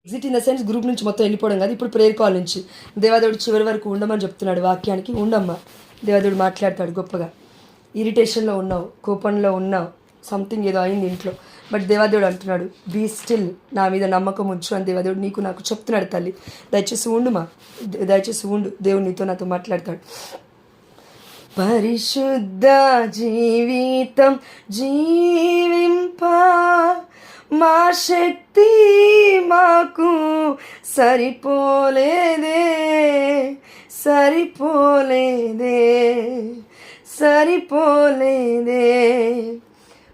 Exit in the sense group నుంచి మొత్తం వెళ్ళిపోవడం కాదు. ఇప్పుడు ప్రేయర్ కాల్ నుంచి దేవాదేవుడు చివరి వరకు ఉండమని చెప్తున్నాడు వాక్యానికి. ఉండమ్మా, దేవాదేవుడు మాట్లాడతాడు గొప్పగా. ఇరిటేషన్లో ఉన్నావు, కోపంలో ఉన్నావు, సంథింగ్ ఏదో అయింది ఇంట్లో, బట్ దేవాదేవుడు అంటున్నాడు బీ స్టిల్, నా మీద నమ్మకం ఉంచు అని దేవాదేవుడు నీకు నాకు చెప్తున్నాడు. తల్లి దయచేసి ఉండుమా, దయచేసి ఉండు, దేవుడు నీతో నాతో మాట్లాడతాడు. పరిశుద్ధ జీవితం జీవింప మా శక్తి మాకు సరిపోలేదే, సరిపోలేదే, సరిపోలేదే.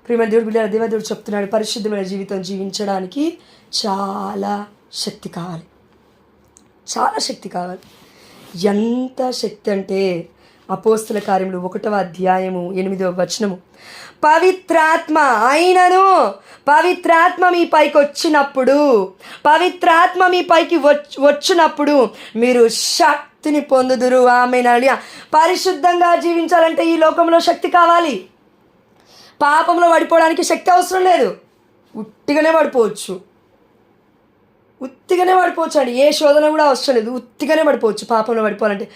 ప్రియమైన దేవుడు బిడ్డలారా, దేవదేవుడు చెప్తున్నాడు పరిశుద్ధమైన జీవితం జీవించడానికి చాలా శక్తి కావాలి, చాలా శక్తి కావాలి. ఎంత శక్తి అంటే అపోస్తుల కార్యములు 1వ అధ్యాయము 8వ వచనము, పవిత్రాత్మ అయినను పవిత్రాత్మ మీ పైకి వచ్చినప్పుడు, పవిత్రాత్మ మీ పైకి వచ్చినప్పుడు మీరు శక్తిని పొందుదురు. ఆమేన్. పరిశుద్ధంగా జీవించాలంటే ఈ లోకంలో శక్తి కావాలి. పాపంలో పడిపోవడానికి శక్తి అవసరం లేదు, ఉట్టిగానే పడిపోవచ్చు, ఉత్తిగానే పడిపోవచ్చు అండి. ఏ శోధన కూడా అవసరం లేదు, ఉత్తిగానే పడిపోవచ్చు. పాపంలో పడిపోవాలంటే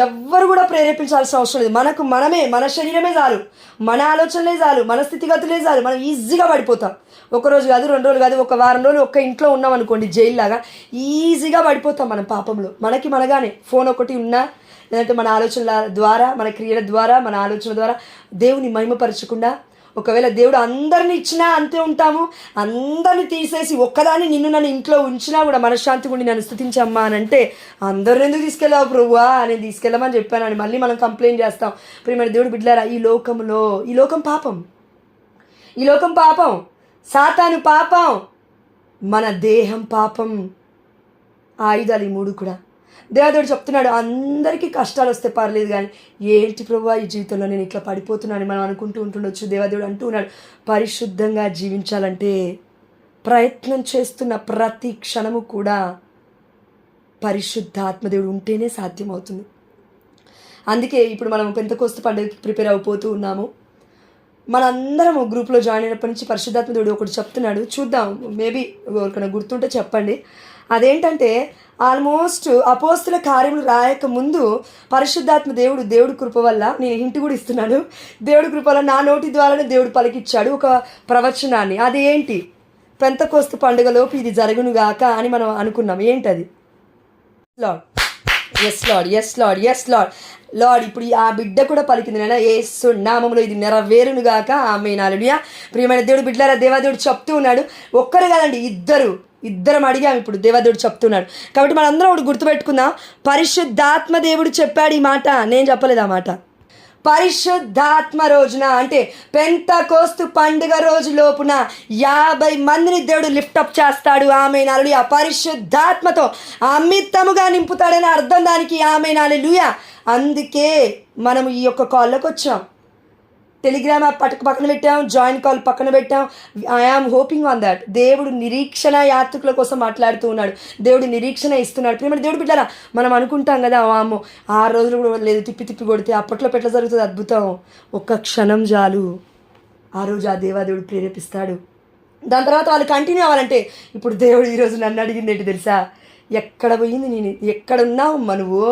ఎవ్వరు కూడా ప్రేరేపించాల్సిన అవసరం లేదు. మనకు మనమే, మన శరీరమే చాలు, మన ఆలోచనలే చాలు, మన స్థితిగతులే చాలు, మనం ఈజీగా పడిపోతాం. ఒకరోజు కాదు, 2 రోజులు కాదు, ఒక వారం రోజులు ఒక్క ఇంట్లో ఉన్నాం అనుకోండి, జైల్లాగా ఈజీగా పడిపోతాం మనం పాపంలో. మనగానే ఫోన్ ఒకటి ఉన్నా, లేదంటే మన ఆలోచనల ద్వారా, మన క్రియల ద్వారా, మన ఆలోచన ద్వారా దేవుని మహిమపరచకుండా, ఒకవేళ దేవుడు అందరిని ఇచ్చినా అంతే ఉంటాము, అందరిని తీసేసి ఒక్కదాన్ని నిన్ను నన్ను ఇంట్లో ఉంచినా కూడా మనశ్శాంతి ఉండి నన్ను స్తుతించమ్మా అని అంటే, అందరిని ఎందుకు తీసుకెళ్ళావు ప్రభువా, నేను తీసుకెళ్ళమని చెప్పానని మళ్ళీ మనం కంప్లైంట్ చేస్తాం. ప్రియమైన దేవుడు బిడ్డలారా, ఈ లోకం పాపం, ఈ లోకం పాపం, సాతాను పాపం, మన దేహం పాపం. ఆయుధాలు ఈ 3 కూడా. దేవదేవుడు చెప్తున్నాడు అందరికీ కష్టాలు వస్తే పర్లేదు, కానీ ఏంటి ప్రభువా ఈ జీవితంలో నేను ఇట్లా పడిపోతున్నాను మనం అనుకుంటూ ఉంటుండొచ్చు. దేవదేవుడు అంటూ ఉన్నాడు పరిశుద్ధంగా జీవించాలంటే ప్రయత్నం చేస్తున్న ప్రతి క్షణము కూడా పరిశుద్ధ ఆత్మదేవుడు ఉంటేనే సాధ్యమవుతుంది. అందుకే ఇప్పుడు మనం పెంతెకోస్తు పండుగకి ప్రిపేర్ అయిపోతూ ఉన్నాము. మనందరము గ్రూప్లో జాయిన్ అయినప్పటి నుంచి పరిశుద్ధాత్మదేవుడు ఒకటి చెప్తున్నాడు, చూద్దాం, మేబీ ఎవరికైనా గుర్తుంటే చెప్పండి. అదేంటంటే ఆల్మోస్ట్ అపోస్తుల కార్యములు రాయక ముందు పరిశుద్ధాత్మ దేవుడు కృప వల్ల, నేను హింట్ కూడా ఇస్తున్నాను, దేవుడి కృప వల్ల నా నోటి ద్వారానే దేవుడు పలికిచ్చాడు ఒక ప్రవచనాన్ని. అది ఏంటి? పెంతెకోస్తు పండుగలోపు ఇది జరుగునుగాక అని మనం అనుకున్నాం. ఏంటది? Lord, yes Lord, yes Lord, yes Lord, Lord ఇప్పుడు ఆ బిడ్డ కూడా పలికింది నాయనా, యేసు నామములో ఇది నెరవేరునుగాక. ఆమేన్. హల్లెలూయా. ప్రియమైన దేవుడు బిడ్డలారా, దేవదేవుడు చెప్తూ ఉన్నాడు, ఒక్కరు కాదండి, ఇద్దరం అడిగాం. ఇప్పుడు దేవదేవుడు చెప్తున్నాడు కాబట్టి మనందరం ఒకటి గుర్తుపెట్టుకుందాం, పరిశుద్ధాత్మ దేవుడు చెప్పాడు ఈ మాట, నేను చెప్పలేదు ఆ మాట. పరిశుద్ధాత్మ రోజున అంటే పెంతెకోస్తు పండుగ రోజు లోపున 50 మందిని దేవుడు లిఫ్టప్ చేస్తాడు. ఆమేన్. హల్లెలూయా. పరిశుద్ధాత్మతో అమితముగా నింపుతాడని అర్థం దానికి. ఆమేన్. హల్లెలూయా. అందుకే మనం ఈ యొక్క కాల్లోకి వచ్చాం. టెలిగ్రామ్ యాప్ పక్కన పెట్టాం, జాయిన్ కాల్ పక్కన పెట్టాం. I am hoping on that. దేవుడు నిరీక్షణ యాత్రికుల కోసం మాట్లాడుతూ ఉన్నాడు, దేవుడు నిరీక్షణ ఇస్తున్నాడు. ప్రియమైన దేవుడు బిడ్డలారా, మనం అనుకుంటాం కదా, వామ్మో 6 రోజులు కూడా లేదు, తిప్పి కొడితే అప్పట్లో పెట్ల జరుగుతుంది అద్భుతం, ఒక్క క్షణం చాలు, ఆ రోజు ఆ దేవాదేవుడు ప్రేరేపిస్తాడు. దాని తర్వాత వాళ్ళు కంటిన్యూ అవ్వాలంటే, ఇప్పుడు దేవుడు ఈరోజు నన్ను అడిగింది ఏంటి తెలుసా, ఎక్కడ పోయింది నేను, ఎక్కడున్నావమ్మా నువ్వు,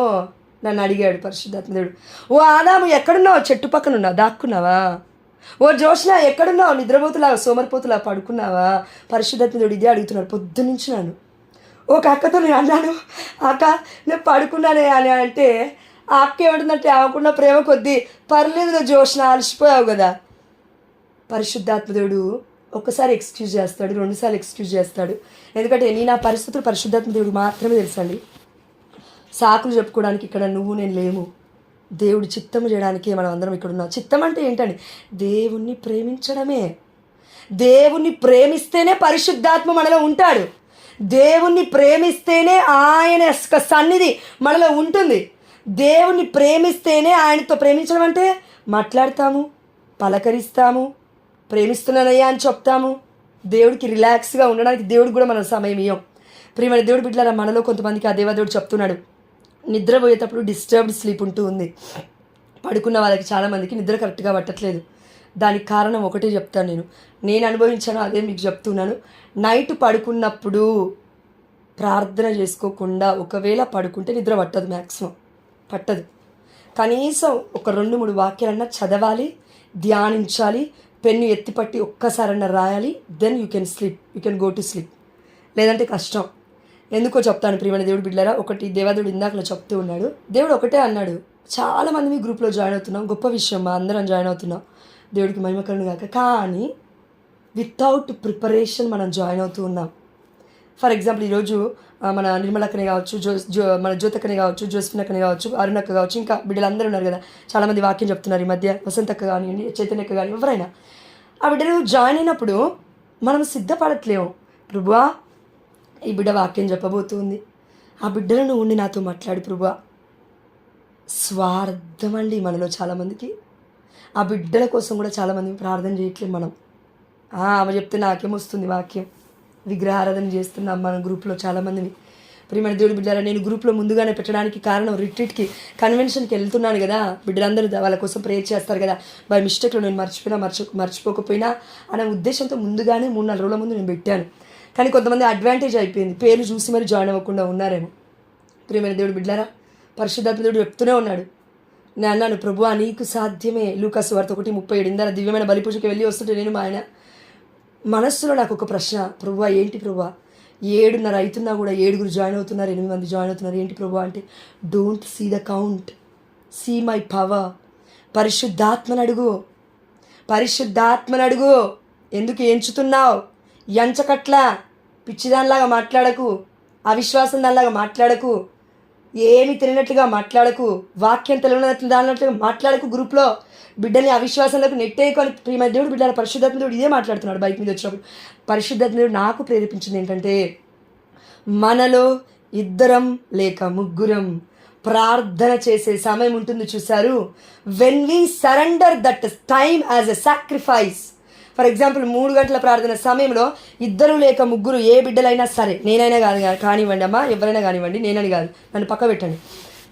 నన్ను అడిగాడు పరిశుద్ధాత్మ దేవుడు. ఓ ఆదాము ఎక్కడున్నావు, చెట్టు పక్కన ఉన్నావు, దాక్కున్నావా? ఓ జోష్న ఎక్కడున్నావు, నిద్రపోతులాగా సోమరిపోతులా పడుకున్నావా? పరిశుద్ధాత్మ దేవుడు ఇదే అడుగుతున్నాడు పొద్దున్నుంచి నన్ను. ఒక అక్కతో నేను అన్నాను, అక్క నేను పడుకున్నానే అని అంటే, ఆ అక్క ఏమంటుందంటే, ఆకున్న ప్రేమ కొద్దీ, పర్లేదు జోష్న అలసిపోయావు కదా. పరిశుద్ధాత్మ దేవుడు ఒక్కసారి ఎక్స్క్యూజ్ చేస్తాడు, 2 సార్లు ఎక్స్క్యూజ్ చేస్తాడు. ఎందుకంటే నేను ఆ పరిస్థితులు పరిశుద్ధాత్మ దేవుడు మాత్రమే తెలుసండి. సాకులు చెప్పుకోవడానికి ఇక్కడ నువ్వు నేను లేము, దేవుడి చిత్తము చేయడానికే మనం అందరం ఇక్కడ ఉన్నాం. చిత్తం అంటే ఏంటండి? దేవుణ్ణి ప్రేమించడమే. దేవుణ్ణి ప్రేమిస్తేనే పరిశుద్ధాత్మ మనలో ఉంటాడు, దేవుణ్ణి ప్రేమిస్తేనే ఆయన సన్నిధి మనలో ఉంటుంది. దేవుణ్ణి ప్రేమిస్తేనే ఆయనతో, ప్రేమించడం అంటే మాట్లాడతాము, పలకరిస్తాము, ప్రేమిస్తున్నానయ్యా అని చెప్తాము. దేవుడికి రిలాక్స్గా ఉండడానికి దేవుడికి కూడా మనం సమయం ఇవ్వం. ప్రియమైన దేవుడి బిడ్డలారా, మనలో కొంతమందికి ఆ దేవదేవుడు చెప్తున్నాడు, నిద్రపోయేటప్పుడు డిస్టర్బ్డ్ స్లీప్ ఉంటూ ఉంది. పడుకున్న వాళ్ళకి చాలామందికి నిద్ర కరెక్ట్గా పట్టట్లేదు. దానికి కారణం ఒకటే చెప్తాను, నేను అనుభవించాను, అదే మీకు చెప్తున్నాను. నైట్ పడుకున్నప్పుడు ప్రార్థన చేసుకోకుండా ఒకవేళ పడుకుంటే నిద్ర పట్టదు, మ్యాక్సిమం పట్టదు. కనీసం ఒక 2-3 వాక్యాలన్నా చదవాలి, ధ్యానించాలి, పెన్ను ఎత్తిపట్టి ఒక్కసారన్నా రాయాలి. Then you can sleep, you can go to sleep. లేదంటే కష్టం. ఎందుకో చెప్తాను ప్రియమైన దేవుడు బిడ్డలారా. ఒకటి దేవదేవుడు ఇందాకలో చెప్తూ ఉన్నాడు. దేవుడు ఒకటే అన్నాడు, చాలామంది మీ గ్రూప్లో జాయిన్ అవుతున్నాం, గొప్ప విషయం, మా అందరం జాయిన్ అవుతున్నాం, దేవుడికి మహిమ కలుగును గాక. కానీ వితౌట్ ప్రిపరేషన్ మనం జాయిన్ అవుతూ ఉన్నాం. ఫర్ ఎగ్జాంపుల్ ఈరోజు మన నిర్మలక్కనే కావచ్చు, మన జ్యోతక్కనే కావచ్చు, జోస్ఫినక్కనే కావచ్చు, అరుణక్క కావచ్చు, ఇంకా బిడ్డలందరూ ఉన్నారు కదా, చాలామంది వాక్యం చెప్తున్నారు ఈ మధ్య, వసంతక్క కానివ్వండి, చైతన్యక్క కానీ ఎవరైనా. ఆ బిడ్డలు జాయిన్ అయినప్పుడు మనం సిద్ధపడట్లేము. ప్రభువా ఈ బిడ్డ వాక్యం చెప్పబోతుంది, ఆ బిడ్డలను ఉండి నాతో మాట్లాడు ప్రభువా. స్వార్థం అండి మనలో చాలామందికి. ఆ బిడ్డల కోసం కూడా చాలామంది ప్రార్థన చేయట్లేదు మనం. ఆమె చెప్తే నాకేమొస్తుంది వాక్యం, విగ్రహారాధన చేస్తున్నాం మన గ్రూప్లో చాలామందిని. ప్రియమైన దేవుడు బిడ్డలారా, నేను గ్రూప్లో ముందుగానే పెట్టడానికి కారణం, రిట్రీట్కి కన్వెన్షన్కి వెళ్తున్నాను కదా, బిడ్డలందరూ వాళ్ళ కోసం ప్రేయర్ చేస్తారు కదా, బై మిస్టేక్లో నేను మర్చిపోకపోయినా అనే ఉద్దేశంతో ముందుగానే 3-4 రోజుల ముందు నేను పెట్టాను. కానీ కొంతమంది అడ్వాంటేజ్ అయిపోయింది, పేర్లు చూసి మరి జాయిన్ అవ్వకుండా ఉన్నారేమో. ప్రియమైన దేవుడు బిడ్డలారా, పరిశుద్ధాత్మ దేవుడు చెప్తూనే ఉన్నాడు. నేను అన్నాను, ప్రభువా నీకు సాధ్యమే. లూకాసు వార్త 1:37 ఇందా దివ్యమైన బలిపూజకి వెళ్ళి వస్తుంటే నేను మా ఆయన మనస్సులో నాకు ఒక ప్రశ్న, ప్రభువా ఏంటి ప్రభువా 7:30 అవుతున్నా కూడా 7 జాయిన్ అవుతున్నారు, 8 మంది జాయిన్ అవుతున్నారు, ఏంటి ప్రభువా అంటే, don't see the count, see my power. పరిశుద్ధాత్మను అడుగు. ఎందుకు ఎంచుతున్నావు? ఎంచకట్లా పిచ్చిదానిలాగా మాట్లాడకు, అవిశ్వాసం దానిలాగా మాట్లాడకు, ఏమి తెలియనట్లుగా మాట్లాడకు, వాక్యం తెలియనట్లు దానినట్లుగా మాట్లాడకు. గ్రూప్లో బిడ్డని అవిశ్వాసంలోకి నెట్టేయకొని ప్రియమైన దేవుడు బిడ్డల పరిశుద్ధాత్మ దేవుడు ఇదే మాట్లాడుతున్నాడు బైక్ మీద వచ్చినప్పుడు. పరిశుద్ధాత్మ దేవుడు నాకు ప్రేరేపించింది ఏంటంటే, మనలో 2 లేక 3 ప్రార్థన చేసే సమయం ఉంటుంది చూశారు. When we surrender that time as a sacrifice. For example 3 గంటల ప్రార్థన సమయంలో 2 లేక 3, ఏ బిడ్డలైనా సరే, నేనైనా కానివ్వండి అమ్మా, ఎవరైనా కానివ్వండి, నేనని కాదు, నన్ను పక్క పెట్టండి,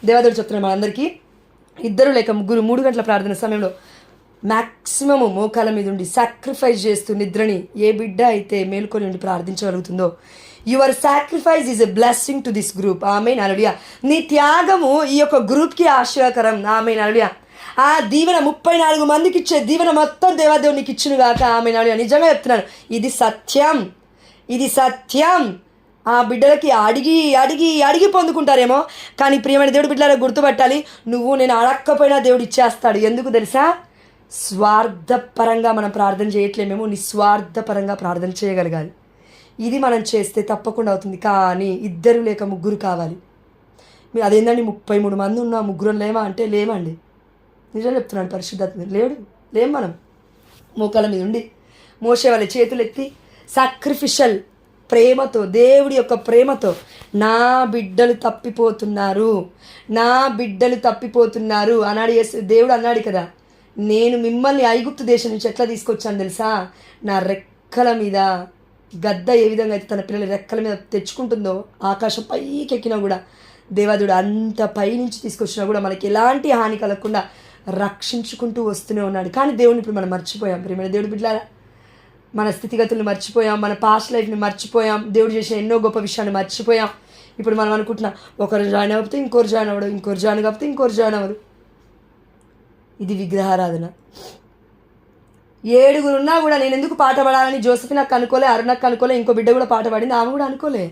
దేవదేవుడు చెప్తున్నాను మనందరికీ, 2 లేక 3 గంటల ప్రార్థన సమయంలో మ్యాక్సిమము మోకాల మీద ఉండి సాక్రిఫైస్ చేస్తూ నిద్రని ఏ బిడ్డ అయితే మేలుకొని ఉండి ప్రార్థించగలుగుతుందో, your sacrifice is a blessing to this group. Amen hallelujah. నీ త్యాగము ఈ యొక్క గ్రూప్కి ఆశీర్వాదకరం. ఆమేన్ హల్లెలూయా. ఆ దీవెన 34 మందికి ఇచ్చే దీవెన మొత్తం దేవాదేవుడు నీకు ఇచ్చును గాక. ఆమేన్ హల్లెలూయా. నిజంగా చెప్తున్నాను, ఇది సత్యం. ఆ బిడ్డలకి అడిగి పొందుకుంటారేమో, కానీ ప్రియమైన దేవుడు బిడ్డలకు గుర్తుపట్టాలి, నేను అడక్కపోయినా దేవుడు ఇచ్చేస్తాడు. ఎందుకు తెలుసా? స్వార్థపరంగా మనం ప్రార్థన చేయట్లేమేమో, నిస్వార్థపరంగా ప్రార్థన చేయగలగాలి. ఇది మనం చేస్తే తప్పకుండా అవుతుంది. కానీ 2 లేక 3 కావాలి. అదేందండి 33 మంది ఉన్నా 3 లేమా అంటే లేమండి. నిజం చెప్తున్నాను, పరిశుద్ధాత్మ లేం. మనం మోకాల మీద ఉండి మోసే వాళ్ళ చేతులు ఎత్తి సాక్రిఫిషల్ ప్రేమతో, దేవుడి యొక్క ప్రేమతో, నా బిడ్డలు తప్పిపోతున్నారు అన్నాడు దేవుడు. అన్నాడు కదా, నేను మిమ్మల్ని ఐగుప్తు దేశం నుంచి ఎట్లా తీసుకొచ్చాను తెలుసా? నా రెక్కల మీద, గద్ద ఏ విధంగా అయితే తన పిల్లల రెక్కల మీద తెచ్చుకుంటుందో, ఆకాశం పైకి ఎక్కినా కూడా దేవాదుడు అంత పైనుంచి తీసుకొచ్చినా కూడా మనకి ఎలాంటి హాని కలగకుండా రక్షించుకుంటూ వస్తూనే ఉన్నాడు. కానీ దేవుని ఇప్పుడు మనం మర్చిపోయాం. ప్రియమైన దేవుడి బిడ్డలారా, మన స్థితిగతులను మర్చిపోయాం, మన పాస్ట్ లైఫ్ని మర్చిపోయాం, దేవుడు చేసిన ఎన్నో గొప్ప విషయాన్ని మర్చిపోయాం. ఇప్పుడు మనం అనుకుంటున్నాం, ఒకరు జాయిన్ అవ్వకపోతే ఇంకోరు జాయిన్ అవ్వడం, ఇంకోరు జాయిన్ కాకపోతే ఇంకోరు జాయిన్ అవ్వరు. ఇది విగ్రహారాధన. 7 ఉన్నా కూడా నేను ఎందుకు పాట పాడాలని జోసెఫ్ నాకు అనుకోలే, అరుణకు అనుకోలే, ఇంకో బిడ్డ కూడా పాట పాడింది, ఆమె కూడా అనుకోలే,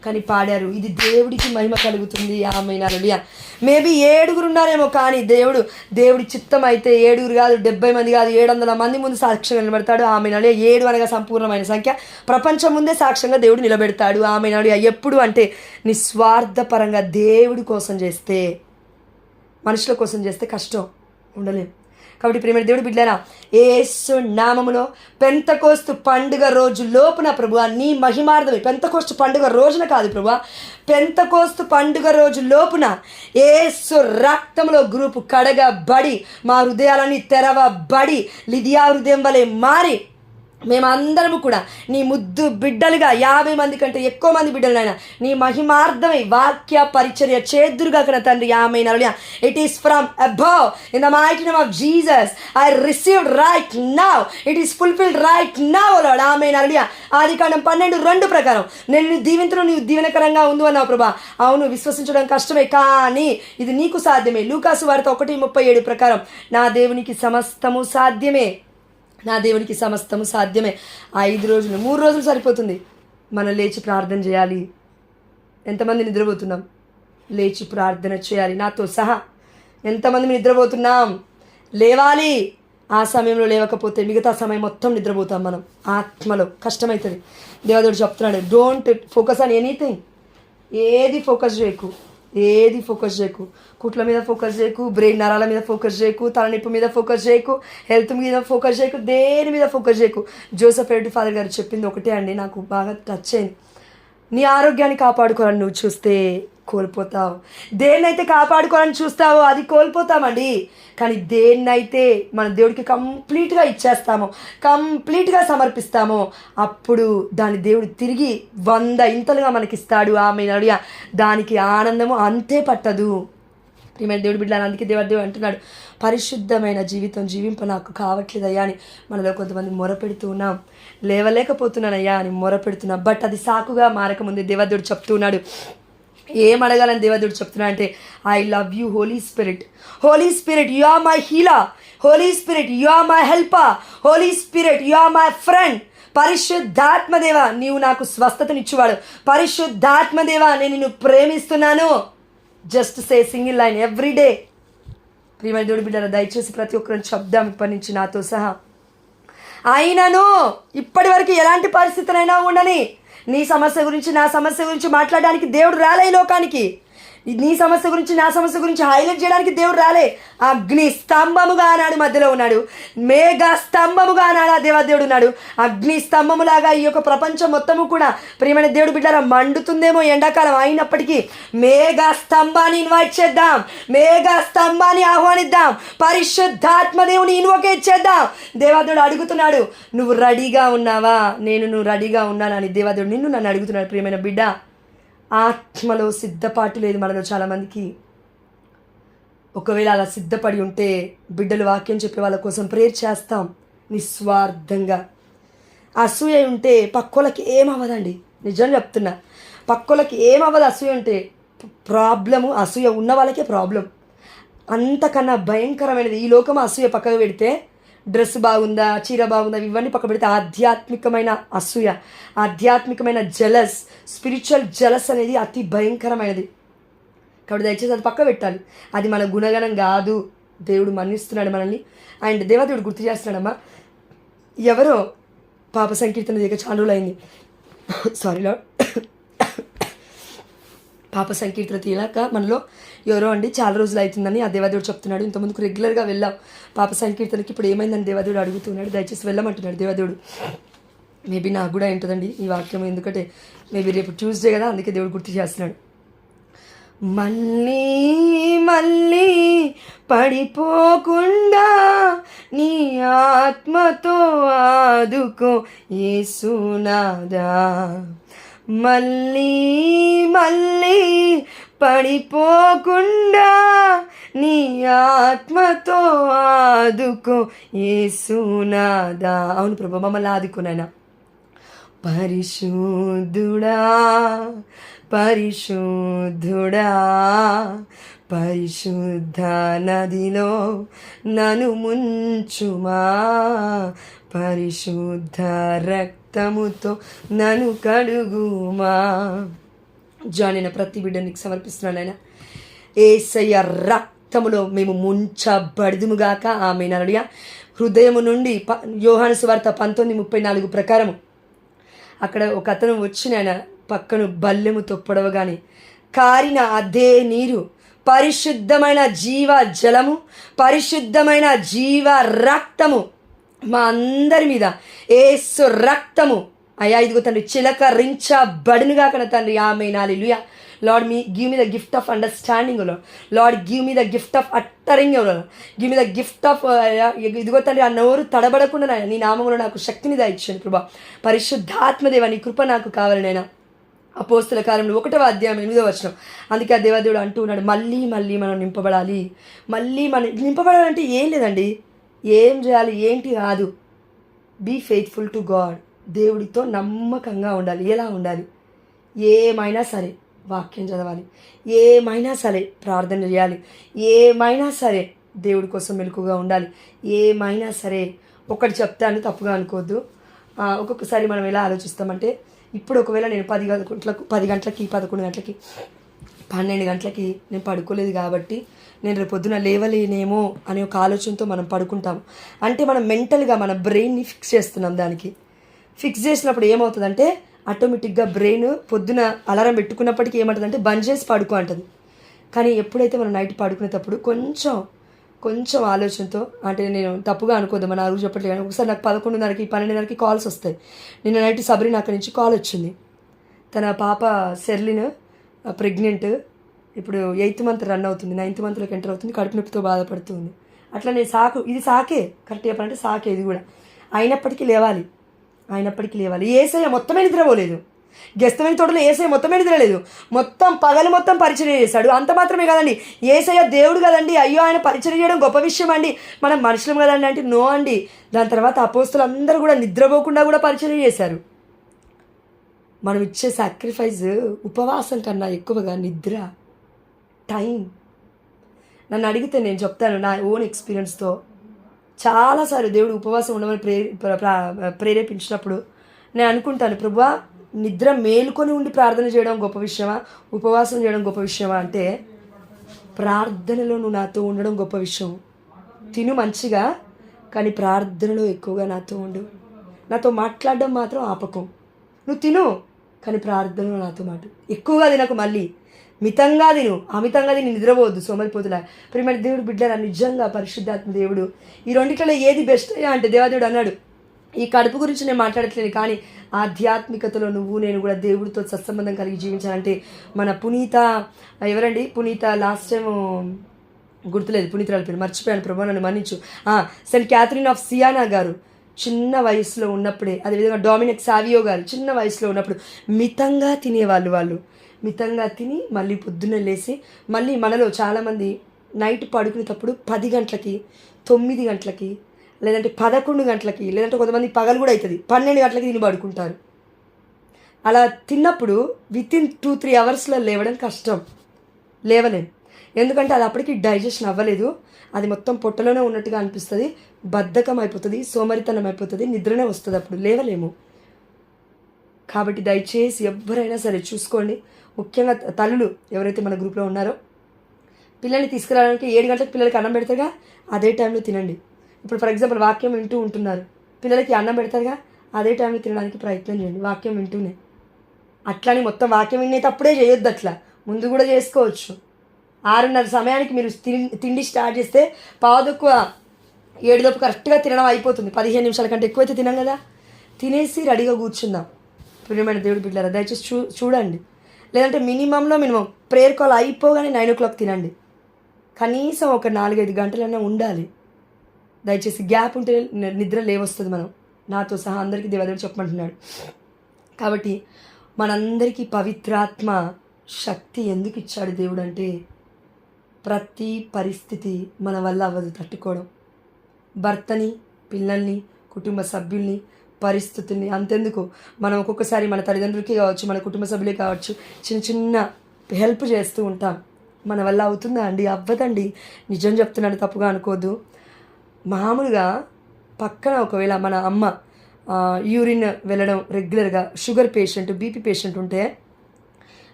కానీ పాడారు. ఇది దేవుడికి మహిమ కలుగుతుంది. ఆమేన్ హల్లెలూయా. మేబీ 7 ఉన్నారేమో, కానీ దేవుడి చిత్తం అయితే 7 కాదు, 70 మంది కాదు, 700 మంది ముందు సాక్ష్యంగా నిలబెడతాడు. ఆమేన్ హల్లెలూయా. 7 అనగా సంపూర్ణమైన సంఖ్య. ప్రపంచం ముందే సాక్ష్యంగా దేవుడు నిలబెడతాడు. ఆమేన్ హల్లెలూయా. ఎప్పుడు అంటే నిస్వార్థపరంగా దేవుడి కోసం చేస్తే, మనుషుల కోసం చేస్తే కష్టం, ఉండలేం. కాబట్టి ప్రియమైన దేవుడు బిడ్డలారా, యేసు నామములో పెంతెకోస్తు పండుగ రోజు లోపున ప్రభువా నీ మహిమార్థమే, పెంతెకోస్తు పండుగ రోజున కాదు ప్రభువా, పెంతెకోస్తు పండుగ రోజు లోపున యేసు రక్తంలో గ్రూపు కడగబడి మా హృదయాలని తెరవబడి లిదియా హృదయం వలె మారి మేమందరము కూడా నీ ముద్దు బిడ్డలుగా 50 మంది కంటే ఎక్కువ మంది బిడ్డలైనా నీ మహిమార్థమై వాక్య పరిచర్య చేద్దురుగా కన తండ్రి. Amen. Hallelujah. It is from above in the mighty name of Jesus I received right now. It is fulfilled right now lord. Amen. Hallelujah. ఆదికాండం 12:2 ప్రకారం నేను నీ దీవెనతో నీవు దీవెనకరంగా ఉండు అన్నావు ప్రభా. అవును, విశ్వసించడం కష్టమే, కానీ ఇది నీకు సాధ్యమే. లూకాసు వార్త 1:37 ప్రకారం నా దేవునికి సమస్తము సాధ్యమే. నా దేవునికి సమస్తము సాధ్యమే. 5 రోజులు 3 రోజులు సరిపోతుంది. మనం లేచి ప్రార్థన చేయాలి. ఎంతమంది నిద్రపోతున్నాం? లేచి ప్రార్థన చేయాలి నాతో సహా. ఎంతమంది నిద్రపోతున్నాం? లేవాలి. ఆ సమయంలో లేవకపోతే మిగతా సమయం మొత్తం నిద్రపోతాం మనం. ఆత్మలో కష్టమవుతుంది. దేవదేవుడు చెప్తున్నాడు, డోంట్ ఫోకస్ ఆన్ ఎనీథింగ్. ఏది ఫోకస్ చేయకు. కుట్ల మీద ఫోకస్ చేయకు, బ్రెయిన్ నరాల మీద ఫోకస్ చేయకు, తలనొప్పి మీద ఫోకస్ చేయకు, హెల్త్ మీద ఫోకస్ చేయకు, దేని మీద ఫోకస్ చేయకు. జోసెఫ్ రెడ్డి ఫాదర్ గారు చెప్పింది ఒకటే అండి, నాకు బాగా టచ్ అయింది. నీ ఆరోగ్యాన్ని కాపాడుకోవాలని నువ్వు చూస్తే కోల్పోతావు. దేన్నైతే కాపాడుకోవాలని చూస్తావో అది కోల్పోతామండి. కానీ దేన్నైతే మన దేవుడికి కంప్లీట్గా ఇచ్చేస్తామో, కంప్లీట్గా సమర్పిస్తామో, అప్పుడు దాని దేవుడు తిరిగి 100 ఇంతలుగా మనకిస్తాడు. ఆమె నడియా దానికి ఆనందము అంతే పట్టదు. ప్రియమైన దేవుడు బిడ్డలు, అందుకే దేవుడు అంటున్నాడు, పరిశుద్ధమైన జీవితం జీవింప నాకు కావట్లేదయ్యా అని మనలో కొంతమంది మొరపెడుతూ ఉన్నాం. లేవలేకపోతున్నానయ్యా అని మొరపెడుతున్నాం. బట్ అది సాకుగా మారకముందే దేవదేవుడు చెప్తూ ఉన్నాడు. ఏం అడగాలని దేవదేవుడు చెప్తున్నా అంటే, I love you holy spirit. Holy spirit you are my healer. Holy spirit you are my helper. Holy spirit you are my friend. పరిశుద్ధాత్మదేవ నీవు నాకు స్వస్థతనిచ్చువాడు. పరిశుద్ధాత్మదేవ నేను నిన్ను ప్రేమిస్తున్నాను. Just say single line every day. ప్రియమైన దేవుడి బిడ్డల, దయచేసి ప్రతి ఒక్కరిని చెప్దాం ఇప్పటి నుంచి నాతో సహా. అయినను ఇప్పటి వరకు ఎలాంటి పరిస్థితులైనా ఉండని, నీ సమస్య గురించి నా సమస్య గురించి మాట్లాడడానికి దేవుడు రాలే ఈ లోకానికి. నీ సమస్య గురించి నా సమస్య గురించి హైలైట్ చేయడానికి దేవుడు రాలే. అగ్ని స్తంభముగా ఆనాడు మధ్యలో ఉన్నాడు. మేఘ స్తంభముగా ఆనాడు ఆ దేవదేవుడు ఉన్నాడు. అగ్ని స్తంభములాగా ఈ యొక్క ప్రపంచం మొత్తము కూడా ప్రియమైన దేవుడు బిడ్డల మండుతుందేమో ఎండాకాలం, అయినప్పటికీ మేఘ స్తంభాన్ని ఇన్వైట్ చేద్దాం. మేఘ స్తంభాన్ని ఆహ్వానిద్దాం. పరిశుద్ధాత్మ దేవుని ఇన్వోకేట్ చేద్దాం. దేవదేవుడు అడుగుతున్నాడు, నువ్వు రెడీగా ఉన్నావా? నువ్వు రెడీగా ఉన్నానని దేవదేవుడు నిన్ను నన్ను అడుగుతున్నాడు. ప్రియమైన బిడ్డ, ఆత్మలో సిద్ధపాటు లేదు మనలో చాలామందికి. ఒకవేళ అలా సిద్ధపడి ఉంటే బిడ్డలు వాక్యం చెప్పే వాళ్ళ కోసం ప్రేయర్ చేస్తాం నిస్వార్థంగా. అసూయ ఉంటే పక్కోళ్ళకి ఏమవ్వదండి, నిజం చెప్తున్నా. పక్కోళ్ళకి ఏమవ్వదు అసూయ ఉంటే. ప్రాబ్లము అసూయ ఉన్న వాళ్ళకే ప్రాబ్లం. అంతకన్నా భయంకరమైనది ఈ లోకం. అసూయ పక్కకు పెడితే, డ్రెస్ బాగుందా, చీర బాగుందా, ఇవన్నీ పక్క పెడితే ఆధ్యాత్మికమైన అసూయ, ఆధ్యాత్మికమైన జలస్, స్పిరిచువల్ జలస్ అనేది అతి భయంకరమైనది. కాబట్టి దయచేసి అది పక్క పెట్టాలి. అది మన గుణగణం కాదు. దేవుడు మన్నిస్తున్నాడు మనల్ని. అండ్ దేవదేవుడు గుర్తు చేస్తున్నాడమ్మా. ఎవరో పాప సంకీర్తన దగ్గర చాలా రోజులు అయింది. Sorry lord. పాప సంకీర్తన తీయలాక మనలో ఎవరో అండి చాలా రోజులు అవుతుందని ఆ దేవదేవుడు చెప్తున్నాడు. ఇంతకుముందుకు రెగ్యులర్గా వెళ్ళాం పాప సంకీర్తనకి, ఇప్పుడు ఏమైందని దేవదేవుడు అడుగుతున్నాడు. దయచేసి వెళ్ళమంటున్నాడు దేవదేవుడు. మేబీ నాకు కూడా ఏంటుందండి ఈ వాక్యం, ఎందుకంటే మేబీ రేపు ట్యూస్డే కదా, అందుకే దేవుడు గుర్తు చేస్తున్నాడు. మళ్ళీ మళ్ళీ పడిపోకుండా నీ ఆత్మతో ఆదుకో యేసునాదా. మళ్ళీ మళ్ళీ పడిపోకుండా నీ ఆత్మతో ఆదుకో యేసునాదా. అవును ప్రభు, మమ్మల్ని ఆదుకోనైనా. పరిశుద్ధుడా పరిశుద్ధుడా పరిశుద్ధ నదిలో నన్ను ముంచుమా. పరిశుద్ధ రక్తముతో నన్ను కడుగుమా. జాయిన్ ప్రతి బిడ్డనికి సమర్పిస్తున్నాను ఆయన. యేసయ్య రక్తములో మేము ముంచబడుదుముగాక. ఆమేన్. హల్లెలూయా. హృదయము నుండి యోహాను సువార్త 19:34 ప్రకారము అక్కడ ఒక అతను వచ్చిన ఆయన పక్కను బల్లెముతో పొడవగానే కారిన అదే నీరు పరిశుద్ధమైన జీవ జలము, పరిశుద్ధమైన జీవ రక్తము మా అందరి మీద యేసు రక్తము అయ్యా ఇదిగో తండ్రి చిలకరించబడునుగా కన తండ్రి. Amen. Hallelujah. Lord, give me the gift of understanding, O Lord. Lord, give me the gift of uttering give me the gift of, ఇదిగో తండ్రి ఆ నోరు తడబడకుండా నాయన నీ నామంలో నాకు శక్తిని దాయిచ్చాను ప్రభా. పరిశుద్ధాత్మదేవ నీ కృప నాకు కావాలి నాయన. అపోస్తుల కార్యములు 1వ అధ్యాయం 8వ వచనం. అందుకే ఆ దేవదేవుడు అంటూ ఉన్నాడు, మళ్ళీ మళ్ళీ మనం నింపబడాలి. మళ్ళీ మనం నింపబడాలంటే ఏం లేదండి, ఏం చేయాలి ఏంటి కాదు, బీ ఫెయిత్ఫుల్ టు గాడ్. దేవుడితో నమ్మకంగా ఉండాలి. ఎలా ఉండాలి? ఏమైనా సరే వాక్యం చదవాలి, ఏమైనా సరే ప్రార్థన చేయాలి, ఏమైనా సరే దేవుడి కోసం మెలకుగా ఉండాలి, ఏమైనా సరే. ఒకటి చెప్తాను తప్పుగా అనుకోవద్దు. ఒక్కొక్కసారి మనం ఎలా ఆలోచిస్తామంటే, ఇప్పుడు ఒకవేళ నేను 10 గంటలకి 11 గంటలకి 12 గంటలకి నేను పడుకోలేదు కాబట్టి నేను రేపు పొద్దున లేవలేనేమో అనే ఒక ఆలోచనతో మనం పడుకుంటాం. అంటే మనం మెంటల్గా మన బ్రెయిన్ని ఫిక్స్ చేస్తున్నాం. దానికి ఫిక్స్ చేసినప్పుడు ఏమవుతుందంటే ఆటోమేటిక్గా బ్రెయిన్ పొద్దున అలారం పెట్టుకున్నప్పటికీ ఏమంటుందంటే బంద్ చేసి పడుకో అంటుంది. కానీ ఎప్పుడైతే మనం నైట్ పడుకునేటప్పుడు కొంచెం ఆలోచనతో, అంటే నేను తప్పుగా అనుకోద్దు, మన అరుగు చెప్పట్లేదు కానీ ఒకసారి నాకు 11:30 12:30 కాల్స్ వస్తాయి. నిన్న నైట్ సబ్రీనా అక్కడి నుంచి కాల్ వచ్చింది. తన పాప సెర్లిన్ ప్రెగ్నెంట్, ఇప్పుడు 8th మంత్ రన్ అవుతుంది, 9th మంత్లోకి ఎంటర్ అవుతుంది, కడుపు నొప్పితో బాధపడుతుంది. అట్లా నేను ఇది సాకే, కరెక్ట్ చెప్పాలంటే సాకే ఇది కూడా. అయినప్పటికీ లేవాలి. ఏసయ్య మొత్తమే నిద్రపోలేదు. గెస్తమైన తోటలో ఏసయ్య మొత్తమే నిద్రలేదు. పగలు మొత్తం పరిచర్య చేశాడు. అంత మాత్రమే కదండి, ఏసయ్య దేవుడు కదండి. అయ్యో ఆయన పరిచర్య చేయడం గొప్ప విషయం అండి, మనం మనుషులం కదండి అంటే నో అండి. దాని తర్వాత అపోస్తులు అందరూ కూడా నిద్రపోకుండా కూడా పరిచర్య చేశారు. మనం ఇచ్చే సాక్రిఫైస్ ఉపవాసం కన్నా ఎక్కువగా నిద్ర, టైం. నన్ను అడిగితే నేను చెప్తాను నా ఓన్ ఎక్స్పీరియన్స్తో. చాలాసార్లు దేవుడు ఉపవాసం ఉండమని ప్రేరేపించినప్పుడు నేను అనుకుంటాను, ప్రభువా నిద్ర మేలుకొని ఉండి ప్రార్థన చేయడం గొప్ప విషయమా, ఉపవాసం చేయడం గొప్ప విషయమా అంటే, ప్రార్థనలో నువ్వు నాతో ఉండడం గొప్ప విషయం. తిను మంచిగా, కానీ ప్రార్థనలో ఎక్కువగా నాతో ఉండు. నాతో మాట్లాడడం మాత్రం ఆపకం. నువ్వు తిను, కానీ ప్రార్థనలో నాతో ఎక్కువగా తినకు. మళ్ళీ మితంగా తిను, అమితంగా తిని నిద్రపోవద్దు సోమరిపోతులా. ప్రియమైన దేవుడు బిడ్డరా, నిజంగా పరిశుద్ధాత్మ దేవుడు ఈ రెండిట్లలో ఏది బెస్ట్ అయ్యా అంటే దేవాదేవుడు అన్నాడు, ఈ కడుపు గురించి నేను మాట్లాడట్లేదు కానీ ఆధ్యాత్మికతలో నువ్వు నేను కూడా దేవుడితో సత్సంబంధం కలిగి జీవించాలంటే మన పునీత ఎవరండి, పునీత లాస్ట్ టైం గుర్తులేదు, పునీతురాలు పేరు మర్చిపోయాను, ప్రభు నన్ను మన్నించు. సెయింట్ క్యాథరిన్ ఆఫ్ సియానా గారు చిన్న వయసులో ఉన్నప్పుడే, అదేవిధంగా డొమినిక్ సావియో గారు చిన్న వయసులో ఉన్నప్పుడు మితంగా తినేవాళ్ళు. వాళ్ళు మితంగా తిని మళ్ళీ పొద్దున్న లేసి, మళ్ళీ మనలో చాలామంది నైట్ పడుకునేటప్పుడు 10 గంటలకి 9 గంటలకి లేదంటే 11 గంటలకి, లేదంటే కొంతమంది పగలు కూడా అవుతుంది 12 గంటలకి తిని పడుకుంటారు. అలా తిన్నప్పుడు వితిన్ 2-3 అవర్స్లో లేవడం కష్టం, లేవలేం. ఎందుకంటే అది అప్పటికి డైజెషన్ అవ్వలేదు, అది మొత్తం పొట్టలోనే ఉన్నట్టుగా అనిపిస్తుంది, బద్ధకం అయిపోతుంది, సోమరితనం అయిపోతుంది, నిద్రనే వస్తుంది, అప్పుడు లేవలేము. కాబట్టి దయచేసి ఎవరైనా సరే చూసుకోండి, ముఖ్యంగా తల్లులు ఎవరైతే మన గ్రూప్లో ఉన్నారో, పిల్లల్ని తీసుకురావడానికి 7 గంటలకు పిల్లలకి అన్నం పెడతారుగా, అదే టైంలో తినండి. ఇప్పుడు ఫర్ ఎగ్జాంపుల్ వాక్యం వింటూ ఉంటున్నారు, పిల్లలకి అన్నం పెడతారుగా, అదే టైంలో తినడానికి ప్రయత్నం చేయండి, వాక్యం వింటూనే. అట్లానే మొత్తం వాక్యం వినేటప్పుడే చేయొద్దు, అట్లా ముందు కూడా చేసుకోవచ్చు. 6:30 సమయానికి మీరు తిండి స్టార్ట్ చేస్తే 6:45 కరెక్ట్గా తినడం అయిపోతుంది. 15 నిమిషాల కంటే ఎక్కువైతే తినం కదా, తినేసి రెడీగా కూర్చుందాం. ప్రియమైన దేవుడి బిడ్డలారా, దయచేసి చూడండి. లేదంటే మినిమం ప్రేయర్ కాల్ అయిపోగానే 9 o'clock తినండి. కనీసం ఒక 4-5 గంటలైనా ఉండాలి. దయచేసి గ్యాప్ ఉంటే నిద్ర లేవస్తుంది. నాతో సహా అందరికీ దేవదేవుడు చెప్పమంటున్నాడు. కాబట్టి మనందరికీ పవిత్రాత్మ శక్తి ఎందుకు ఇచ్చాడు దేవుడు అంటే, ప్రతి పరిస్థితి మన వల్ల అవ్వదు తట్టుకోవడం. భర్తని, పిల్లల్ని, కుటుంబ సభ్యుల్ని, పరిస్థితుల్ని, అంతెందుకు మనం ఒక్కొక్కసారి మన తల్లిదండ్రులకి కావచ్చు, మన కుటుంబ సభ్యులే కావచ్చు, చిన్న హెల్ప్ చేస్తూ ఉంటాం. మన వల్ల అవుతుందా అండి? అవ్వదండి. నిజం చెప్తున్నాను, తప్పుగా అనుకోద్దు. మామూలుగా పక్కన ఒకవేళ మన అమ్మ యూరిన్ వెళ్ళడం రెగ్యులర్గా, షుగర్ పేషెంట్, బీపీ పేషెంట్ ఉంటే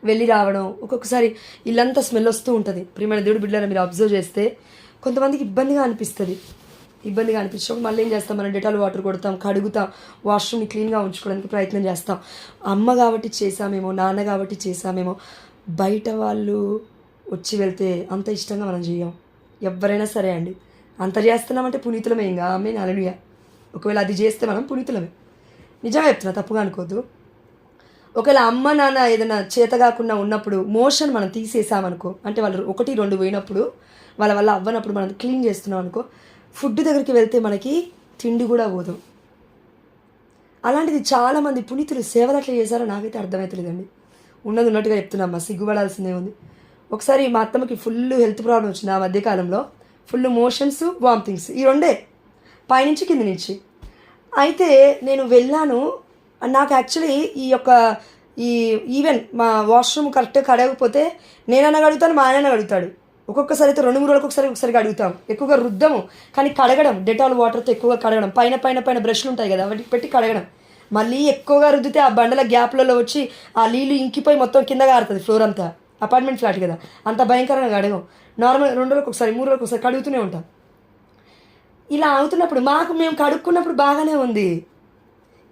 వెళ్ళి రావడం, ఒక్కొక్కసారి ఇల్లంతా స్మెల్ వస్తూ ఉంటుంది. ప్రియమైన దేవుడి బిడ్డలారా, మీరు అబ్జర్వ్ చేస్తే కొంతమందికి ఇబ్బందిగా అనిపిస్తుంది. మళ్ళీ ఏం చేస్తాం, మనం డెటాల్ వాటర్ కొడతాం, కడుగుతాం, వాష్రూమ్ని క్లీన్గా ఉంచుకోవడానికి ప్రయత్నం చేస్తాం. అమ్మ కాబట్టి చేసామేమో, నాన్న కాబట్టి చేసామేమో, బయట వాళ్ళు వచ్చి వెళ్తే అంత ఇష్టంగా మనం చేయం. ఎవరైనా సరే అండి, అంత చేస్తున్నామంటే పునీతులమే. ఇంకా ఆమె హల్లెలూయా. ఒకవేళ అది చేస్తే మనం పునీతులమే. నిజంగా చెప్తున్నా, తప్పుగా అనుకోద్దు. ఒకవేళ అమ్మ నాన్న ఏదైనా చేత కాకుండా ఉన్నప్పుడు మోషన్ మనం తీసేసామనుకో, అంటే వాళ్ళు 1-2 పోయినప్పుడు వాళ్ళ వల్ల అవ్వనప్పుడు మనం క్లీన్ చేస్తున్నాం అనుకో, ఫుడ్ దగ్గరికి వెళ్తే మనకి తిండి కూడా పోదు. అలాంటిది చాలామంది పునీతులు సేవలు అట్లా చేశారో నాకైతే అర్థమవుతలేదండి. ఉన్నది ఉన్నట్టుగా చెప్తున్నామ్మా, సిగ్గుపడాల్సిందే ఉంది. ఒకసారి మా అత్తమ్మకి ఫుల్ హెల్త్ ప్రాబ్లం వచ్చింది ఆ మధ్యకాలంలో. ఫుల్ మోషన్స్, వామిటింగ్స్, ఈ రెండే, పైనుంచి కింది నుంచి. అయితే నేను వెళ్ళాను. నాకు యాక్చువల్లీ ఈ ఈవెన్ మా వాష్రూమ్ కరెక్ట్గా కడగకపోతే నేనన్నా అడుగుతాను, మా ఆయన అడుగుతాడు. ఒక్కొక్కసారి అయితే 2-3 రోజులకు ఒకసారి అడుగుతాం. ఎక్కువగా రుద్దము, కానీ కడగడం, డెటాల్ వాటర్తో ఎక్కువగా కడగడం, పైన బ్రష్లు ఉంటాయి కదా, వాటికి పెట్టి కడగడం. మళ్ళీ ఎక్కువగా రుద్దితే ఆ బండల గ్యాప్లలో వచ్చి ఆ నీళ్ళు ఇంకిపోయి మొత్తం కింద కారుతుంది ఫ్లోర్ అంతా. అపార్ట్మెంట్ ఫ్లాట్ కదా, అంత భయంకరంగా కడగం. నార్మల్ 2 రోజులకు ఒకసారి 3 రోజులకు ఒకసారి కడుగుతూనే ఉంటాం. ఇలా అవుతున్నప్పుడు మేము కడుక్కున్నప్పుడు బాగానే ఉంది.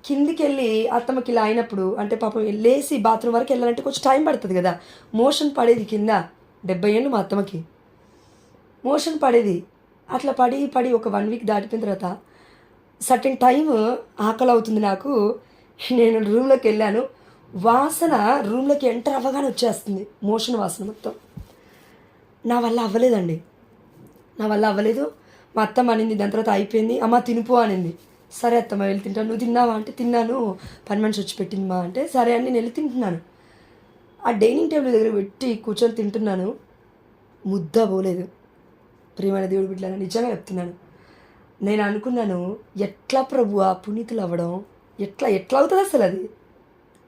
కిందికి వెళ్ళి అత్తమ్మకి ఇలా అయినప్పుడు, అంటే పాపం లేచి బాత్రూమ్ వరకు వెళ్ళాలంటే కొంచెం టైం పడుతుంది కదా. మోషన్ పడేది కింద. 70 ఏళ్ళు మా అత్తమ్మకి మోషన్ పడేది. అట్లా పడి ఒక 1 వీక్ దాటిపోయిన తర్వాత సర్టెన్ టైం ఆకలి అవుతుంది నాకు. నేను రూమ్లోకి వెళ్ళాను. వాసన రూమ్లోకి ఎంటర్ అవ్వగానే వచ్చేస్తుంది, మోషన్ వాసన మొత్తం. నా వల్ల అవ్వలేదు. మా అత్తమ్మ అనింది, దాని తర్వాత అయిపోయింది, అమ్మ తినిపో అనింది. సరే అత్తమ్మ వెళ్ళి తింటాను. నువ్వు తిన్నావా అంటే తిన్నాను, పని మనిషి వచ్చి పెట్టింది మా అంటే సరే అని నేను వెళ్ళి తింటున్నాను. ఆ డైనింగ్ టేబుల్ దగ్గర పెట్టి కూర్చొని తింటున్నాను. ముద్ద పోలేదు. ప్రియమైన దేవుడి బిడ్డలను నిజంగా చెప్తున్నాను. నేను అనుకున్నాను, ఎట్లా ప్రభువా పునీతులు అవ్వడం, ఎట్లా అవుతుంది అసలు? అది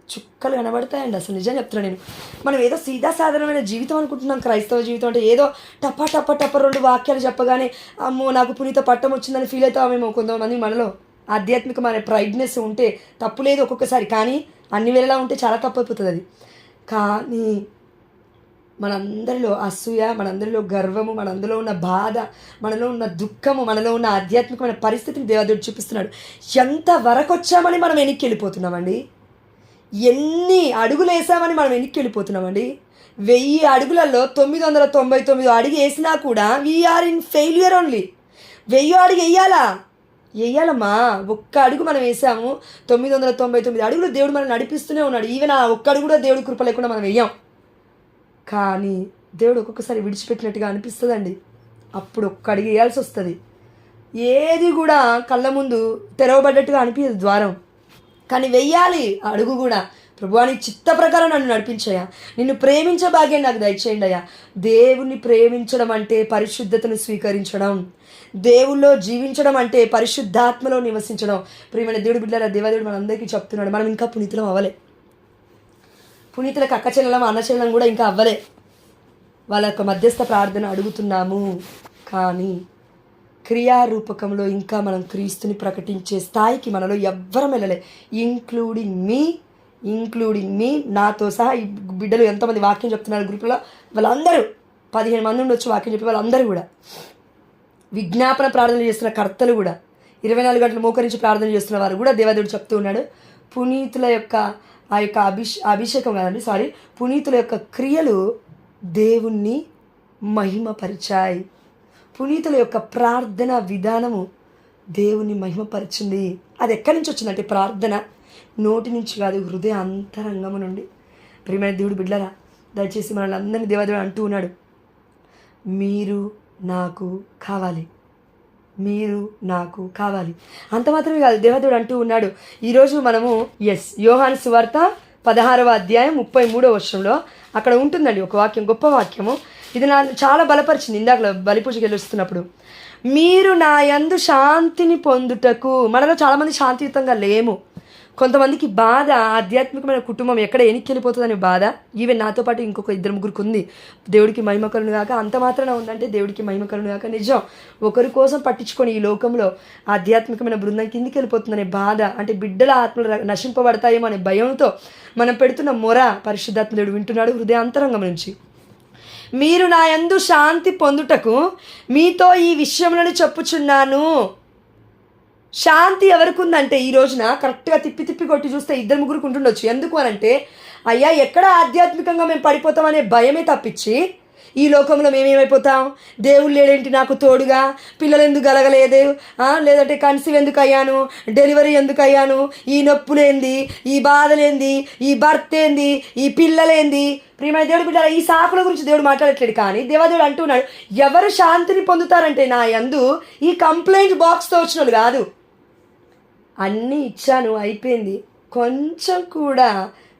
చుక్కలు కనబడతాయండి అసలు. నిజంగా చెప్తున్నాను నేను. మనం ఏదో సాధారణమైన జీవితం అనుకుంటున్నాం. క్రైస్తవ జీవితం అంటే ఏదో టప్ప 2 వాక్యాలు చెప్పగానే అమ్మో నాకు పునీత పట్టం వచ్చిందని ఫీల్ అవుతామేమో కొంతమంది. మనలో ఆధ్యాత్మికమైన ప్రైడ్నెస్ ఉంటే తప్పు లేదు ఒక్కొక్కసారి, కానీ అన్ని వేళలా ఉంటే చాలా తప్పు అయిపోతుంది అది. కానీ మనందరిలో అసూయ, మనందరిలో గర్వము, మనందరిలో ఉన్న బాధ, మనలో ఉన్న దుఃఖము, మనలో ఉన్న ఆధ్యాత్మికమైన పరిస్థితిని దేవదేవుడు చూపిస్తున్నాడు. ఎంతవరకు వచ్చామని మనం వెనక్కి వెళ్ళిపోతున్నామండి. ఎన్ని అడుగులు వేసామని మనం వెనక్కి వెళ్ళిపోతున్నామండి. 1000 అడుగులలో 999 అడుగు వేసినా కూడా వీఆర్ ఇన్ ఫెయిల్యూర్ ఓన్లీ. 1000 అడుగు వేయాలమ్మా. ఒక్క అడుగు మనం వేసాము, 999 అడుగులు దేవుడు మనం నడిపిస్తూనే ఉన్నాడు. ఈవెన్ ఆ ఒక్క అడుగు కూడా దేవుడి కృప లేకుండా మనం వెయ్యాం. కానీ దేవుడు ఒక్కొక్కసారి విడిచిపెట్టినట్టుగా అనిపిస్తుందండి. అప్పుడు ఒక్క అడుగు వేయాల్సి వస్తుంది. ఏది కూడా కళ్ళ ముందు తెరవబడ్డట్టుగా అనిపించదు ద్వారం, కానీ వెయ్యాలి అడుగు కూడా. ప్రభువా నీ చిత్త ప్రకారం నన్ను నడిపించయ్యా, నిన్ను ప్రేమించే భాగ్యం నాకు దయచేయండి అయ్యా. దేవుణ్ణి ప్రేమించడం అంటే పరిశుద్ధతను స్వీకరించడం, దేవుల్లో జీవించడం అంటే పరిశుద్ధాత్మలో నివసించడం. ప్రియమైన దేవుడి బిడ్డలారా, దేవదేవుడు మనందరికీ చెప్తున్నాడు, మనం ఇంకా పునీతులం అవ్వలే. పునీతులకు అక్క చెల్లెలం, అన్న చెల్లెలం కూడా ఇంకా అవ్వలే. వాళ్ళ యొక్క మధ్యస్థ ప్రార్థన అడుగుతున్నాము, కానీ క్రియారూపకంలో ఇంకా మనం క్రీస్తుని ప్రకటించే స్థాయికి మనలో ఎవ్వరం వెళ్ళలే. ఇంక్లూడింగ్ మీ, నాతో సహా ఈ బిడ్డలు ఎంతమంది వాక్యం చెప్తున్నారు గ్రూప్లో, వాళ్ళందరూ 15 మంది ఉండొచ్చు వాక్యం చెప్పి, వాళ్ళందరూ కూడా విజ్ఞాపన ప్రార్థన చేస్తున్న కర్తలు కూడా, 24 గంటలు మోకరించి ప్రార్థన చేస్తున్న వారు కూడా దేవదేవుడు చెప్తూ ఉన్నాడు. పునీతుల యొక్క ఆ యొక్క అభిషేకం కాదండి, పునీతుల యొక్క క్రియలు దేవుణ్ణి మహిమపరిచాయి. పునీతుల యొక్క ప్రార్థన విధానము దేవుని మహిమపరిచింది. అది ఎక్కడి నుంచి వచ్చిందంటే ప్రార్థన నోటి నుంచి కాదు, హృదయ అంతరంగము నుండి. ప్రియమైన దేవుడు బిడ్డలారా, దయచేసి మనల్ని అందరినీ దేవదేవుడు అంటూ ఉన్నాడు, మీరు నాకు కావాలి. అంత మాత్రమే కాదు, దేవదేవుడు అంటూ ఉన్నాడు. ఈరోజు మనము యోహాను సువార్త 16వ అధ్యాయం 33వ వచనంలో అక్కడ ఉంటుందండి ఒక వాక్యం, గొప్ప వాక్యము. ఇది నా చాలా బలపరిచింది. ఇందాక బలిపూజకి వెళ్ళొస్తున్నప్పుడు, మీరు నా యందు శాంతిని పొందుటకు. మనలో చాలామంది శాంతియుతంగా లేము. కొంతమందికి బాధ, ఆధ్యాత్మికమైన కుటుంబం ఎక్కడ ఎనికెళ్ళిపోతుందనే బాధ. ఈవెన్ నాతో పాటు ఇంకొక 2-3 ఉంది. దేవుడికి మహిమ కలుగును గాక. అంత మాత్రాన ఉందంటే దేవుడికి మహిమ కలుగును గాక. నిజం, ఒకరి కోసం పట్టించుకొని ఈ లోకంలో ఆధ్యాత్మికమైన బృందం కిందికి వెళ్ళిపోతుందనే బాధ, అంటే బిడ్డల ఆత్మలు నశింపబడతాయేమో అనే భయంతో మనం పెడుతున్న మొర పరిశుద్ధాత్మ దేవుడు వింటున్నాడు హృదయ అంతరంగం నుంచి. మీరు నా యందు శాంతి పొందుటకు మీతో ఈ విషయములను చెప్పుచున్నాను. శాంతి ఎవరికి ఉందంటే ఈ రోజున కరెక్ట్గా తిప్పి కొట్టి చూస్తే 2-3 ఉంటుండొచ్చు. ఎందుకు అనంటే, అయ్యా ఎక్కడ ఆధ్యాత్మికంగా మేము పడిపోతామనే భయమే తప్పించి ఈ లోకంలో మేమేమైపోతాం, దేవుడు లేడేంటి నాకు తోడుగా, పిల్లలు ఎందుకు కలగలేదు, లేదంటే కన్సీవ్ ఎందుకు అయ్యాను, డెలివరీ ఎందుకు అయ్యాను, ఈ నొప్పులేంది, ఈ బాధలేంది, ఈ భర్త ఏంది, ఈ పిల్లలేంది. ప్రియమైన దేవుడు బిడ్డ, ఈ సాకుల గురించి దేవుడు మాట్లాడట్లేడు. కానీ దేవాదేవుడు అంటున్నాడు, ఎవరు శాంతిని పొందుతారంటే నా యందు ఈ కంప్లైంట్ బాక్స్తో వచ్చిన వాళ్ళు కాదు. అన్నీ ఇచ్చాను, అయిపోయింది, కొంచెం కూడా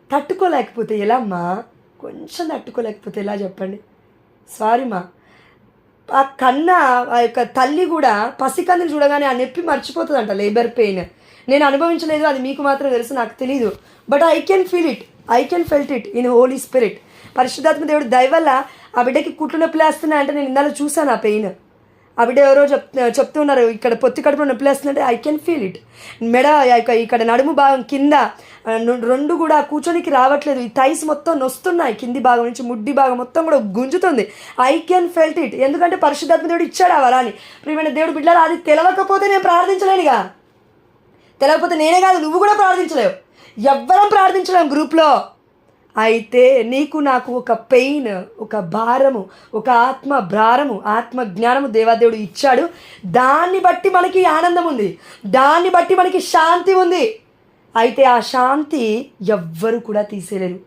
తట్టుకోలేకపోతే ఎలా అమ్మా, కొంచెం తట్టుకోలేకపోతే ఎలా చెప్పండి. సారీ మా, ఆ కన్నా ఆ యొక్క తల్లి కూడా పసికందుని చూడగానే ఆ నొప్పి మర్చిపోతుందంట, లేబర్ పెయిన్. నేను అనుభవించలేదు, అది మీకు మాత్రం తెలుసు, నాకు తెలీదు. But I can feel it, I can felt it in holy spirit. పరిశుద్ధాత్మ దేవుడు దయ వల్ల ఆ బిడ్డకి కుట్లు నొప్పి లేస్తున్నాయి అంటే నేను ఇందాలో చూసాను ఆ పెయిన్. ఆ బిడ్డ ఎవరో చెప్తూ ఉన్నారు, ఇక్కడ పొత్తి కడుపులో నొప్పి లేస్తుందంటే ఐ కెన్ ఫీల్ ఇట్. మెడ ఇక్కడ నడుము భాగం కింద రెండు కూడా కూర్చొనికి రావట్లేదు, ఈ థైస్ మొత్తం నొస్తున్నాయి, కింది భాగం నుంచి ముడ్డి భాగం మొత్తం కూడా గుంజుతుంది. I can felt it. ఎందుకంటే పరిశుద్ధాత్మ దేవుడు ఇచ్చాడు ఆ వరాన్ని. ప్రియమైన దేవుడు బిడ్డలారా, అది తెలవకపోతే నేను ప్రార్థించలేనుగా. తెలవకపోతే నేనే కాదు, నువ్వు కూడా ప్రార్థించలేవు, ఎవ్వరం ప్రార్థించలేము గ్రూప్లో. అయితే నీకు నాకు ఒక పెయిన్, ఒక భారము, ఒక ఆత్మ భారము, ఆత్మ జ్ఞానము దేవాదేవుడు ఇచ్చాడు. దాన్ని బట్టి మనకి ఆనందం ఉంది, దాన్ని బట్టి మనకి శాంతి ఉంది. అయితే ఆ శాంతి ఎవ్వరు కూడా తీసేయలేరు.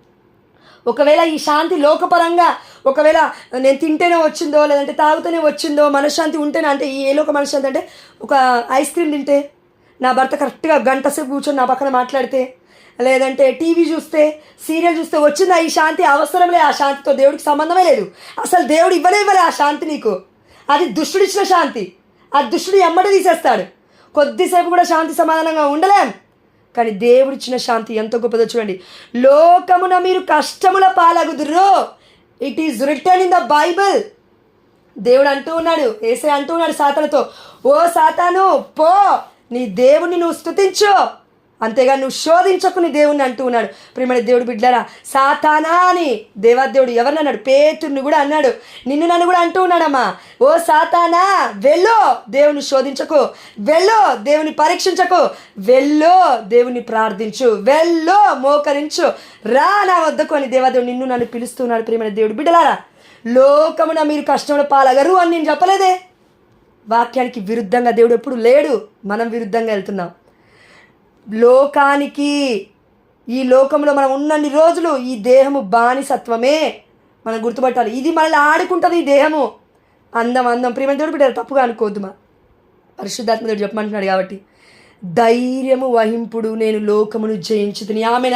ఒకవేళ ఈ శాంతి లోకపరంగా, ఒకవేళ నేను తింటేనే వచ్చిందో, లేదంటే తాగుతూనే వచ్చిందో, మనశ్శాంతి ఉంటేనే, అంటే ఏ లోక మనశ్శాంతి అంటే ఒక ఐస్ క్రీమ్ తింటే, నా భర్త కరెక్ట్గా గంట సేపు కూర్చొని నా పక్కన మాట్లాడితే, లేదంటే టీవీ చూస్తే, సీరియల్ చూస్తే వచ్చిందా ఈ శాంతి? అవసరంలే. ఆ శాంతితో దేవుడికి సంబంధమే లేదు. అసలు దేవుడు ఇవ్వలే ఆ శాంతి నీకు. అది దుష్టుడిచ్చిన శాంతి. ఆ దుష్టుడు ఎమ్మడి తీసేస్తాడు. కొద్దిసేపు కూడా శాంతి సమాధానంగా ఉండలేం. కానీ దేవుడిచ్చిన శాంతి ఎంత గొప్పదో చూడండి. లోకమున మీరు కష్టముల పాలగుదురు, it is written in the Bible. దేవుడు అంటూ ఉన్నాడు, యేసయ్య అంటూ ఉన్నాడు సాతానుతో, ఓ సాతాను పో, నీ దేవుణ్ణి నువ్వు స్తుతించు, అంతేగా నువ్వు శోధించకు నీ దేవుణ్ణి అంటూ ఉన్నాడు. ప్రియమైన దేవుడు బిడ్డలారా, సాతానా అని దేవాదేవుడు ఎవరిని అన్నాడు? పేతురుని కూడా అన్నాడు, నిన్ను నన్ను కూడా అంటూ ఉన్నాడమ్మా, ఓ సాతానా వెళ్ళు, దేవుని శోధించకు, వెళ్ళు దేవుని పరీక్షించకు, వెళ్ళు దేవుని ప్రార్థించు, వెళ్ళు మోకరించు, రా నా వద్దకు అని దేవాదేవుడు నిన్ను నన్ను పిలుస్తున్నాడు. ప్రియమైన దేవుడు బిడ్డలారా, లోకమున మీరు కష్టముల పాలగరు అని నేను చెప్పలేదే. వాక్యానికి విరుద్ధంగా దేవుడు ఎప్పుడు లేడు, మనం విరుద్ధంగా వెళ్తున్నాం. లోకానికి, ఈ లోకంలో మనం ఉన్నన్ని రోజులు ఈ దేహము బానిసత్వమే మనం గుర్తుపట్టాలి. ఇది మనల్ని ఆడుకుంటుంది ఈ దేహము. అందం ప్రియమైన దేవుడు బిడ్డ తప్పుగా అనుకోవద్దుమా. పరిశుద్ధాత్మ దేవుడు చెప్పమంటున్నాడు కాబట్టి ధైర్యము వహింపుడు, నేను లోకమును జయించుతుని. ఆమె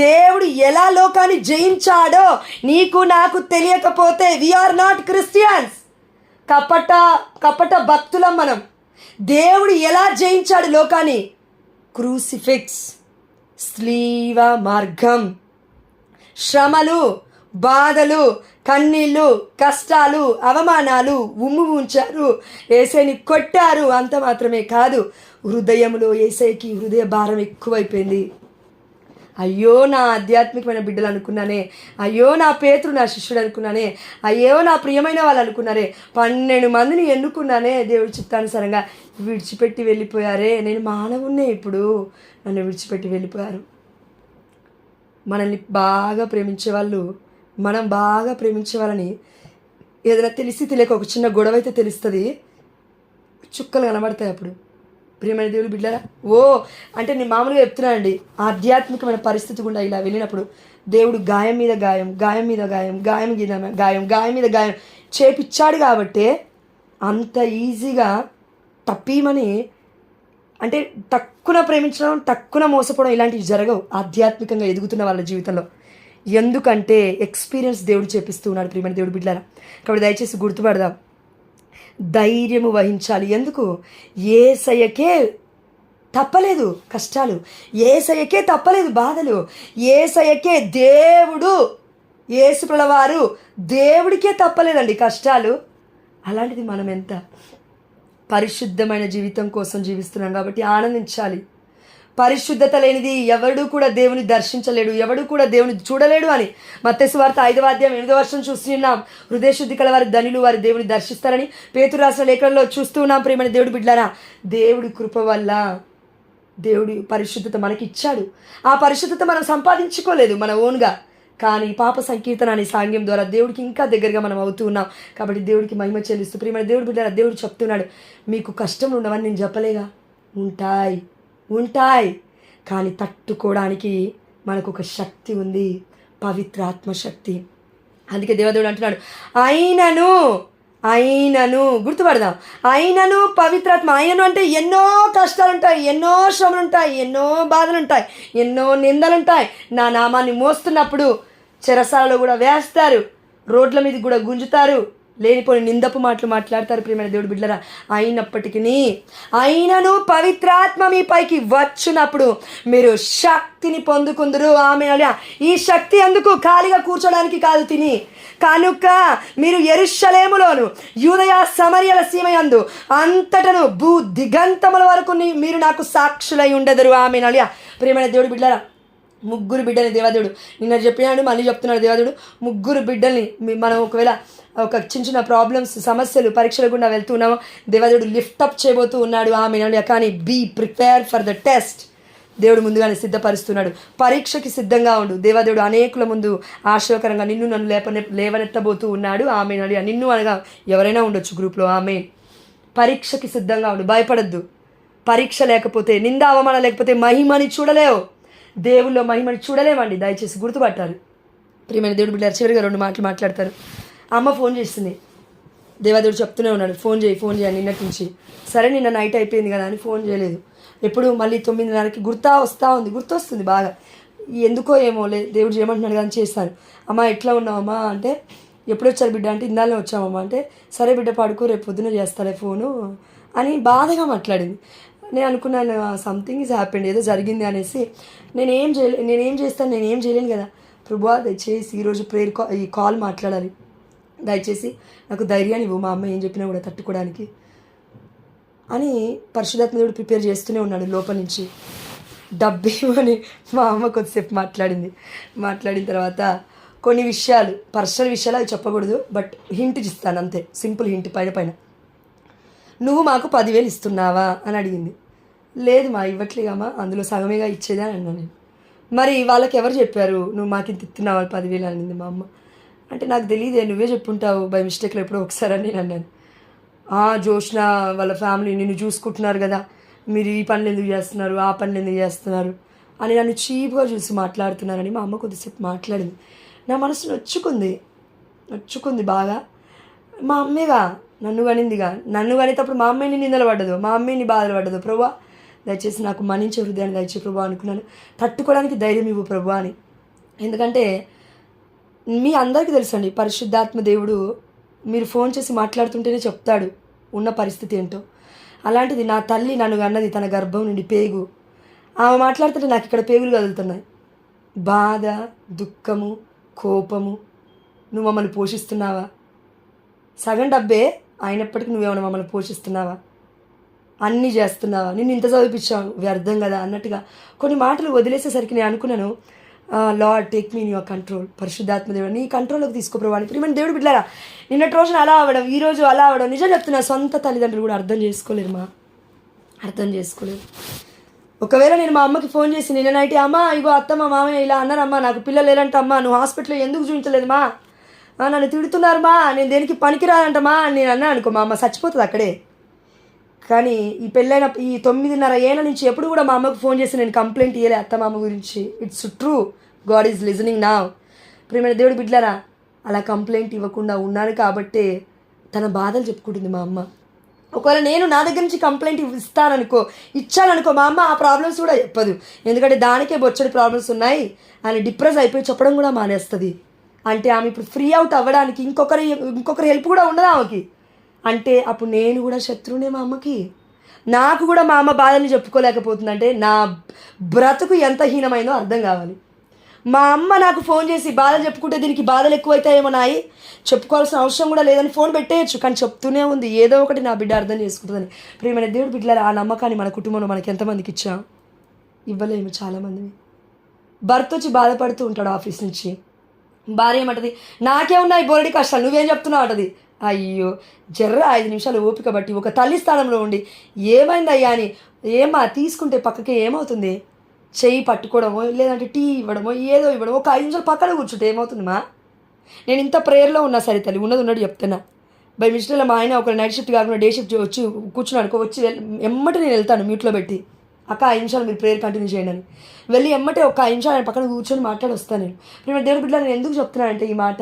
దేవుడు ఎలా లోకాన్ని జయించాడో నీకు నాకు తెలియకపోతే వీఆర్ నాట్ క్రిస్టియన్స్. కపట భక్తులం మనం. దేవుడు ఎలా జయించాడు లోకాన్ని? క్రూసిఫిక్స్, స్లీవ మార్గం, శ్రమలు, బాధలు, కన్నీళ్ళు, కష్టాలు, అవమానాలు, ఉమ్ము ఉంచారు, యేసయ్యని కొట్టారు. అంత మాత్రమే కాదు, హృదయంలో యేసయ్యకి హృదయ భారం ఎక్కువైపోయింది. అయ్యో నా ఆధ్యాత్మికమైన బిడ్డలు అనుకున్నానే, అయ్యో నా పేతురు నా శిష్యుడు అనుకున్నానే, అయ్యో నా ప్రియమైన వాళ్ళు అనుకున్నారే, 12 మందిని ఎన్నుకున్నానే, దేవుడి చిత్తానుసారంగా విడిచిపెట్టి వెళ్ళిపోయారే. నేను మానవున్నే, ఇప్పుడు నన్ను విడిచిపెట్టి వెళ్ళిపోయారు. మనల్ని బాగా ప్రేమించే వాళ్ళు, మనం బాగా ప్రేమించే వాళ్ళని ఏదైనా తెలిసి తెలియక ఒక చిన్న గొడవ అయితే తెలుస్తుంది, చుక్కలు కనబడతాయి. అప్పుడు ప్రియమైన దేవుడు బిడ్డలారా, అంటే నేను మామూలుగా చెప్తున్నానండి, ఆధ్యాత్మికమైన పరిస్థితి గుండా ఇలా వెళ్ళినప్పుడు దేవుడు గాయం మీద గాయం, గాయం మీద గాయం, గాయం మీద గాయం, గాయం మీద గాయం చేపిచ్చాడు. కాబట్టి అంత ఈజీగా తప్పీమని, అంటే తక్కువ ప్రేమించడం, తక్కువ మోసపోవడం ఇలాంటివి జరగవు ఆధ్యాత్మికంగా ఎదుగుతున్న వాళ్ళ జీవితంలో. ఎందుకంటే ఎక్స్పీరియన్స్ దేవుడు చేపిస్తూ ఉన్నాడు. ప్రియమైన దేవుడు బిడ్డలారా, కాబట్టి దయచేసి గుర్తుపడదాం, ధైర్యము వహించాలి. ఎందుకు? యేసయ్యకే తప్పలేదు కష్టాలు, యేసయ్యకే తప్పలేదు బాధలు, యేసయ్యకే దేవుడు, యేసుప్రభుల వారు దేవుడికే తప్పలేదండి కష్టాలు. అలాంటిది మనం ఎంత పరిశుద్ధమైన జీవితం కోసం జీవిస్తున్నాం కాబట్టి ఆనందించాలి. పరిశుద్ధత లేనిది ఎవడు కూడా దేవుని దర్శించలేడు, ఎవడు కూడా దేవుని చూడలేడు అని మత్తయి సువార్త 5వ అధ్యాయం 8వ వచనం చూస్తున్నాం. హృదయశుద్ధి కల వారి ధనులు, వారి దేవుని దర్శిస్తారని పేతురు రాసిన లేఖనంలో చూస్తున్నాం. ప్రియమైన దేవుడి బిడ్డలారా, దేవుడి కృప వల్ల దేవుడి పరిశుద్ధత మనకి ఇచ్చాడు. ఆ పరిశుద్ధత మనం సంపాదించుకోలేదు మన ఓన్గా, కానీ పాప సంకీర్తన అనే సాంగ్యం ద్వారా దేవుడికి ఇంకా దగ్గరగా మనం అవుతూ ఉన్నాం. కాబట్టి దేవుడికి మహిమ చెల్లిస్తూ ప్రియమైన దేవుడు బిడ్డ, దేవుడు చెప్తున్నాడు, మీకు కష్టం ఉండవని నేను చెప్పలేగా, ఉంటాయి ఉంటాయి, కానీ తట్టుకోవడానికి మనకు ఒక శక్తి ఉంది, పవిత్రాత్మ శక్తి. అందుకే దేవదేవుడు అంటున్నాడు, అయినను గుర్తుపడదాం, అయినను పవిత్రాత్మ. అయినను అంటే ఎన్నో కష్టాలు ఉంటాయి, ఎన్నో శ్రమలు ఉంటాయి, ఎన్నో బాధలు ఉంటాయి, ఎన్నో నిందలు ఉంటాయి. నా నామాన్ని మోస్తున్నప్పుడు చెరసాలలో కూడా వేస్తారు, రోడ్ల మీద కూడా గుంజుతారు, లేనిపోని నిందపు మాటలు మాట్లాడతారు. ప్రియమైన దేవుడు బిడ్డలారా, అయినను పవిత్రాత్మ మీ పైకి వచ్చినప్పుడు మీరు శక్తిని పొందుకుందరు. ఆమె ఈ శక్తి ఎందుకు? ఖాళీగా కూర్చోడానికి కాదు తిని, కనుక మీరు యెరూషలేములోను యూదయ సమరియల సీమయందు అంతటను భూ దిగంతముల వరకు మీరు నాకు సాక్షులై ఉండెదరు. ఆమె ప్రియమైన దేవుడు బిడ్డలారా, ముగ్గురు బిడ్డని దేవదేవుడు నిన్న చెప్పినాడు, మళ్ళీ చెప్తున్నాడు దేవదేవుడు. ముగ్గురు బిడ్డల్ని మనం ఒకవేళ ఒక చిన్న చిన్న ప్రాబ్లమ్స్, సమస్యలు, పరీక్షలు గుండా వెళ్తున్నామో దేవదేవుడు లిఫ్టప్ చేయబోతూ ఉన్నాడు. ఆమె కానీ be prepare for the test. దేవుడు ముందుగానే సిద్ధపరుస్తున్నాడు. పరీక్షకి సిద్ధంగా ఉండు. దేవదేవుడు అనేకుల ముందు ఆశ్చర్యకరంగా నన్ను లేవనెత్తబోతూ ఉన్నాడు. ఆమె నిన్ను అనగా ఎవరైనా ఉండొచ్చు గ్రూప్లో. ఆమె పరీక్షకి సిద్ధంగా ఉండు, భయపడద్దు. పరీక్ష లేకపోతే, నింద అవమానం లేకపోతే మహిమని చూడలేవు. దేవుల్లో మహిమని చూడలేమండి, దయచేసి గుర్తుపట్టారు. ప్రియమైన దేవుడు బిడ్డ చివరిగా 2 మాటలు మాట్లాడతారు. అమ్మ ఫోన్ చేస్తుంది, దేవదేవుడు చెప్తూనే ఉన్నాడు ఫోన్ చేయి అని నిన్నటి నుంచి. సరే నిన్న నైట్ అయిపోయింది కదా అని ఫోన్ చేయలేదు. ఎప్పుడు మళ్ళీ 9:30కి గుర్తొస్తుంది బాగా. ఎందుకో ఏమో దేవుడు చేయమంటున్నాడు కానీ చేస్తాను. అమ్మ ఎట్లా ఉన్నావమ్మా అంటే, ఎప్పుడు వచ్చారు బిడ్డ అంటే, ఇందాలనే వచ్చామమ్మా అంటే, సరే బిడ్డ పడుకో, రేపు పొద్దున చేస్తాలే ఫోను అని బాధగా మాట్లాడింది. నేను అనుకున్నాను సంథింగ్ ఈజ్ హ్యాపెండ్, ఏదో జరిగింది అనేసి. నేనేం చేయలేను కదా ప్రభువా, దయచేసి ఈరోజు ఈ కాల్ మాట్లాడాలి, దయచేసి నాకు ధైర్యాన్ని ఇవ్వు, మా అమ్మ ఏం చెప్పినా కూడా తట్టుకోవడానికి అని పరిశుద్ధాత్మ దేవుడు ప్రిపేర్ చేస్తూనే ఉన్నాడు లోపల నుంచి. డబ్బేమని మా అమ్మ కొద్దిసేపు మాట్లాడిన తర్వాత కొన్ని విషయాలు, పర్సనల్ విషయాలు అవి చెప్పకూడదు, బట్ హింట్ ఇస్తాను అంతే, సింపుల్ హింట్ పైన. నువ్వు మాకు 10,000 ఇస్తున్నావా అని అడిగింది. లేదు మా ఇవ్వట్లేదమ్మా, అందులో సగమేగా ఇచ్చేదా అని అన్నాను నేను. మరి వాళ్ళకి ఎవరు చెప్పారు నువ్వు మాకు ఇంత ఇస్తున్నావా 10,000 అనింది మా అమ్మ. అంటే నాకు తెలియదే, నువ్వే చెప్పుంటావు బై మిస్టేక్లో ఎప్పుడో ఒకసారి అని నేను అన్నాను. జోష్న వాళ్ళ ఫ్యామిలీ నిన్ను చూసుకుంటున్నారు కదా, మీరు ఈ పనులు ఎందుకు చేస్తున్నారు, ఆ పనులు ఎందుకు చేస్తున్నారు అని నన్ను చీప్గా చూసి మాట్లాడుతున్నారని మా అమ్మ కొద్దిసేపు మాట్లాడింది. నా మనసు నొచ్చుకుంది బాగా. మా అమ్మేగా నన్ను కనేటప్పుడు మా అమ్మాయిని నిందలు పడ్డదు, మా అమ్మాయిని బాధలు పడ్డదు. ప్రభువా దయచేసి నాకు మన్నించే హృదయాన్ని దయచే ప్రభువా అనుకున్నాను. తట్టుకోవడానికి ధైర్యం ఇవ్వు ప్రభువా అని. ఎందుకంటే మీ అందరికీ తెలుసండి, పరిశుద్ధాత్మ దేవుడు మీరు ఫోన్ చేసి మాట్లాడుతుంటేనే చెప్తాడు ఉన్న పరిస్థితి ఏంటో. అలాంటిది నా తల్లి నన్ను అన్నది తన గర్భం నుండి పేగు. ఆమె మాట్లాడుతుంటే నాకు ఇక్కడ పేగులు కదులుతున్నాయి. బాధ, దుఃఖము, కోపము. నువ్వు మమ్మల్ని పోషిస్తున్నావా? సగం డబ్బే అయినప్పటికీ నువ్వేమైనా మమ్మల్ని పోషిస్తున్నావా? అన్నీ చేస్తున్నావా? నిన్ను ఇంత చదివించావు వ్యర్థం కదా అన్నట్టుగా కొన్ని మాటలు వదిలేసేసరికి నేను అనుకున్నాను, lord take me in your control. పరిశుద్ధాత్మ దేవుడు నీ కంట్రోల్లోకి తీసుకోవాలి. ప్రియమైన దేవుడు బిడ్డలారా, నిన్నటి రోజున అలా అవ్వడం, ఈ రోజు అలా అవ్వడం, నిజం చెప్తున్నా, సొంత తల్లిదండ్రులు కూడా అర్థం చేసుకోలేరు. ఒకవేళ నేను మా అమ్మకి ఫోన్ చేసి నిన్న నైట్, అమ్మ ఇగో అత్తమ్మ మామయ్య ఇలా అన్నారమ్మా, నాకు పిల్లలు లేరంట అమ్మా, నువ్వు హాస్పిటల్లో ఎందుకు చూపించలేదమ్మా, నన్ను తిడుతున్నారమ్మా, నేను దేనికి పనికిరాదంటమ్మా అని నేను అన్నా అనుకో, మా అమ్మ చచ్చిపోతుంది అక్కడే. కానీ ఈ పెళ్ళైన ఈ 9.5 ఏళ్ళ నుంచి ఎప్పుడు కూడా మా అమ్మకు ఫోన్ చేసి నేను కంప్లైంట్ ఇవ్వలే అత్త మామ గురించి. It's true, God is listening now. ప్రియమైన దేవుడు బిడ్డలారా, అలా కంప్లైంట్ ఇవ్వకుండా ఉన్నాను కాబట్టే తన బాధలు చెప్పుకుంటుంది మా అమ్మ. ఒకవేళ నేను నా దగ్గర నుంచి కంప్లైంట్ ఇచ్చాననుకో మా అమ్మ ఆ ప్రాబ్లమ్స్ కూడా చెప్పదు. ఎందుకంటే దానికే బొచ్చడి ప్రాబ్లమ్స్ ఉన్నాయి అని డిప్రెస్ అయిపోయి చెప్పడం కూడా మానేస్తుంది. అంటే ఆమె ఇప్పుడు ఫ్రీ అవుట్ అవ్వడానికి ఇంకొకరి హెల్ప్ కూడా ఉండదు ఆమెకి. అంటే అప్పుడు నేను కూడా శత్రువునే మా అమ్మకి. నాకు కూడా మా అమ్మ బాధల్ని చెప్పుకోలేకపోతుందంటే నా బ్రతుకు ఎంత హీనమైందో అర్థం కావాలి. మా అమ్మ నాకు ఫోన్ చేసి బాధలు చెప్పుకుంటే దీనికి బాధలు ఎక్కువైతాయేమో నాయి, చెప్పుకోవాల్సిన అవసరం కూడా లేదని ఫోన్ పెట్టేయచ్చు, కానీ చెప్తూనే ఉంది ఏదో ఒకటి నా బిడ్డ అర్థం చేసుకుంటుందని. ప్రియమైన దేవుడు బిడ్డలారా, ఆ నమ్మకాన్ని మన కుటుంబంలో మనకి ఎంతమందికి ఇచ్చాం? ఇవ్వలేము చాలామందిని. భర్త వచ్చి బాధపడుతూ ఉంటాడు ఆఫీస్ నుంచి, భార్య ఏమంటది, నాకే ఉన్నాయి బోరడి కష్టాలు, నువ్వేం చెప్తున్నావు అంటది. అయ్యో జర్ర 5 నిమిషాలు ఓపిక బట్టి ఒక తల్లి స్థానంలో ఉండి ఏమైంది అయ్యా అని, ఏమా తీసుకుంటే పక్కకే ఏమవుతుంది, చెయ్యి పట్టుకోవడమో లేదంటే టీ ఇవ్వడమో ఏదో ఇవ్వడమో ఒక 5 నిమిషాలు పక్కన కూర్చుంటే ఏమవుతుంది మా? నేను ఇంత ప్రేయర్లో ఉన్నా సరే తల్లి, ఉన్నది ఉన్నట్టు చెప్తున్నా. బై మిస్టేక్లో మా ఆయన ఒక నైట్ షిఫ్ట్ కాకుండా డే షిఫ్ట్ వచ్చి కూర్చున్నాను, వచ్చి ఎమ్మటే నేను వెళ్తాను మ్యూట్లో పెట్టి, అక్క 5 నిమిషాలు మీరు ప్రేయర్ కంటిన్యూ చేయండి అని. వెళ్ళి ఎమ్మటే ఒక 5 నిమిషాలు ఆయన పక్కన కూర్చొని మాట్లాడి వస్తాను నేను. ఇప్పుడు దేవుడి బిడ్డ నేను ఎందుకు చెప్తున్నానంటే ఈ మాట,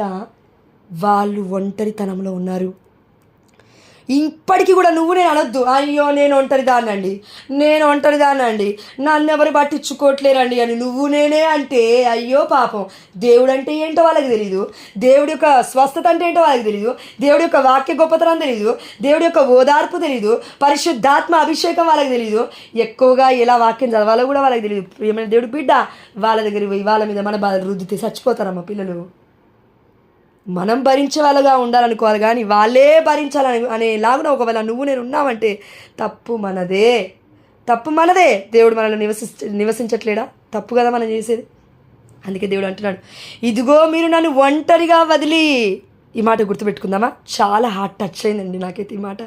వాళ్ళు ఒంటరితనంలో ఉన్నారు. ఇప్పటికీ కూడా నువ్వు నేను అనొద్దు, అయ్యో నేను ఒంటరిదాన్నండి, నేను ఒంటరిదాన్నండి, నన్ను ఎవరు పట్టించుకోవట్లేరండి అని నువ్వు నేనే అంటే అయ్యో పాపం. దేవుడు అంటే ఏంటో వాళ్ళకి తెలీదు, దేవుడి యొక్క స్వస్థత అంటే ఏంటో వాళ్ళకి తెలీదు, దేవుడి యొక్క వాక్య గొప్పతనం తెలీదు, దేవుడి యొక్క ఓదార్పు తెలీదు, పరిశుద్ధాత్మ అభిషేకం వాళ్ళకి తెలీదు, ఎక్కువగా ఎలా వాక్యం చదవాలో కూడా వాళ్ళకి తెలియదు. ఏమైనా దేవుడి బిడ్డ వాళ్ళ దగ్గర పోయి వాళ్ళ మీద మన బాధలు రుద్దితే చచ్చిపోతారమ్మ పిల్లలు. మనం భరించే వాళ్ళగా ఉండాలనుకోవాలి, కానీ వాళ్ళే భరించాలని అనేలాగున ఒకవేళ నువ్వు నేను ఉన్నామంటే తప్పు మనదే, తప్పు మనదే. దేవుడు మనల్ని నివసించట్లేడా? తప్పు కదా మనం చేసేది. అందుకే దేవుడు అంటున్నాడు, ఇదిగో మీరు నన్ను ఒంటరిగా వదిలి. ఈ మాట గుర్తుపెట్టుకుందామా? చాలా హార్ట్ టచ్ అయిందండి నాకైతే ఈ మాట.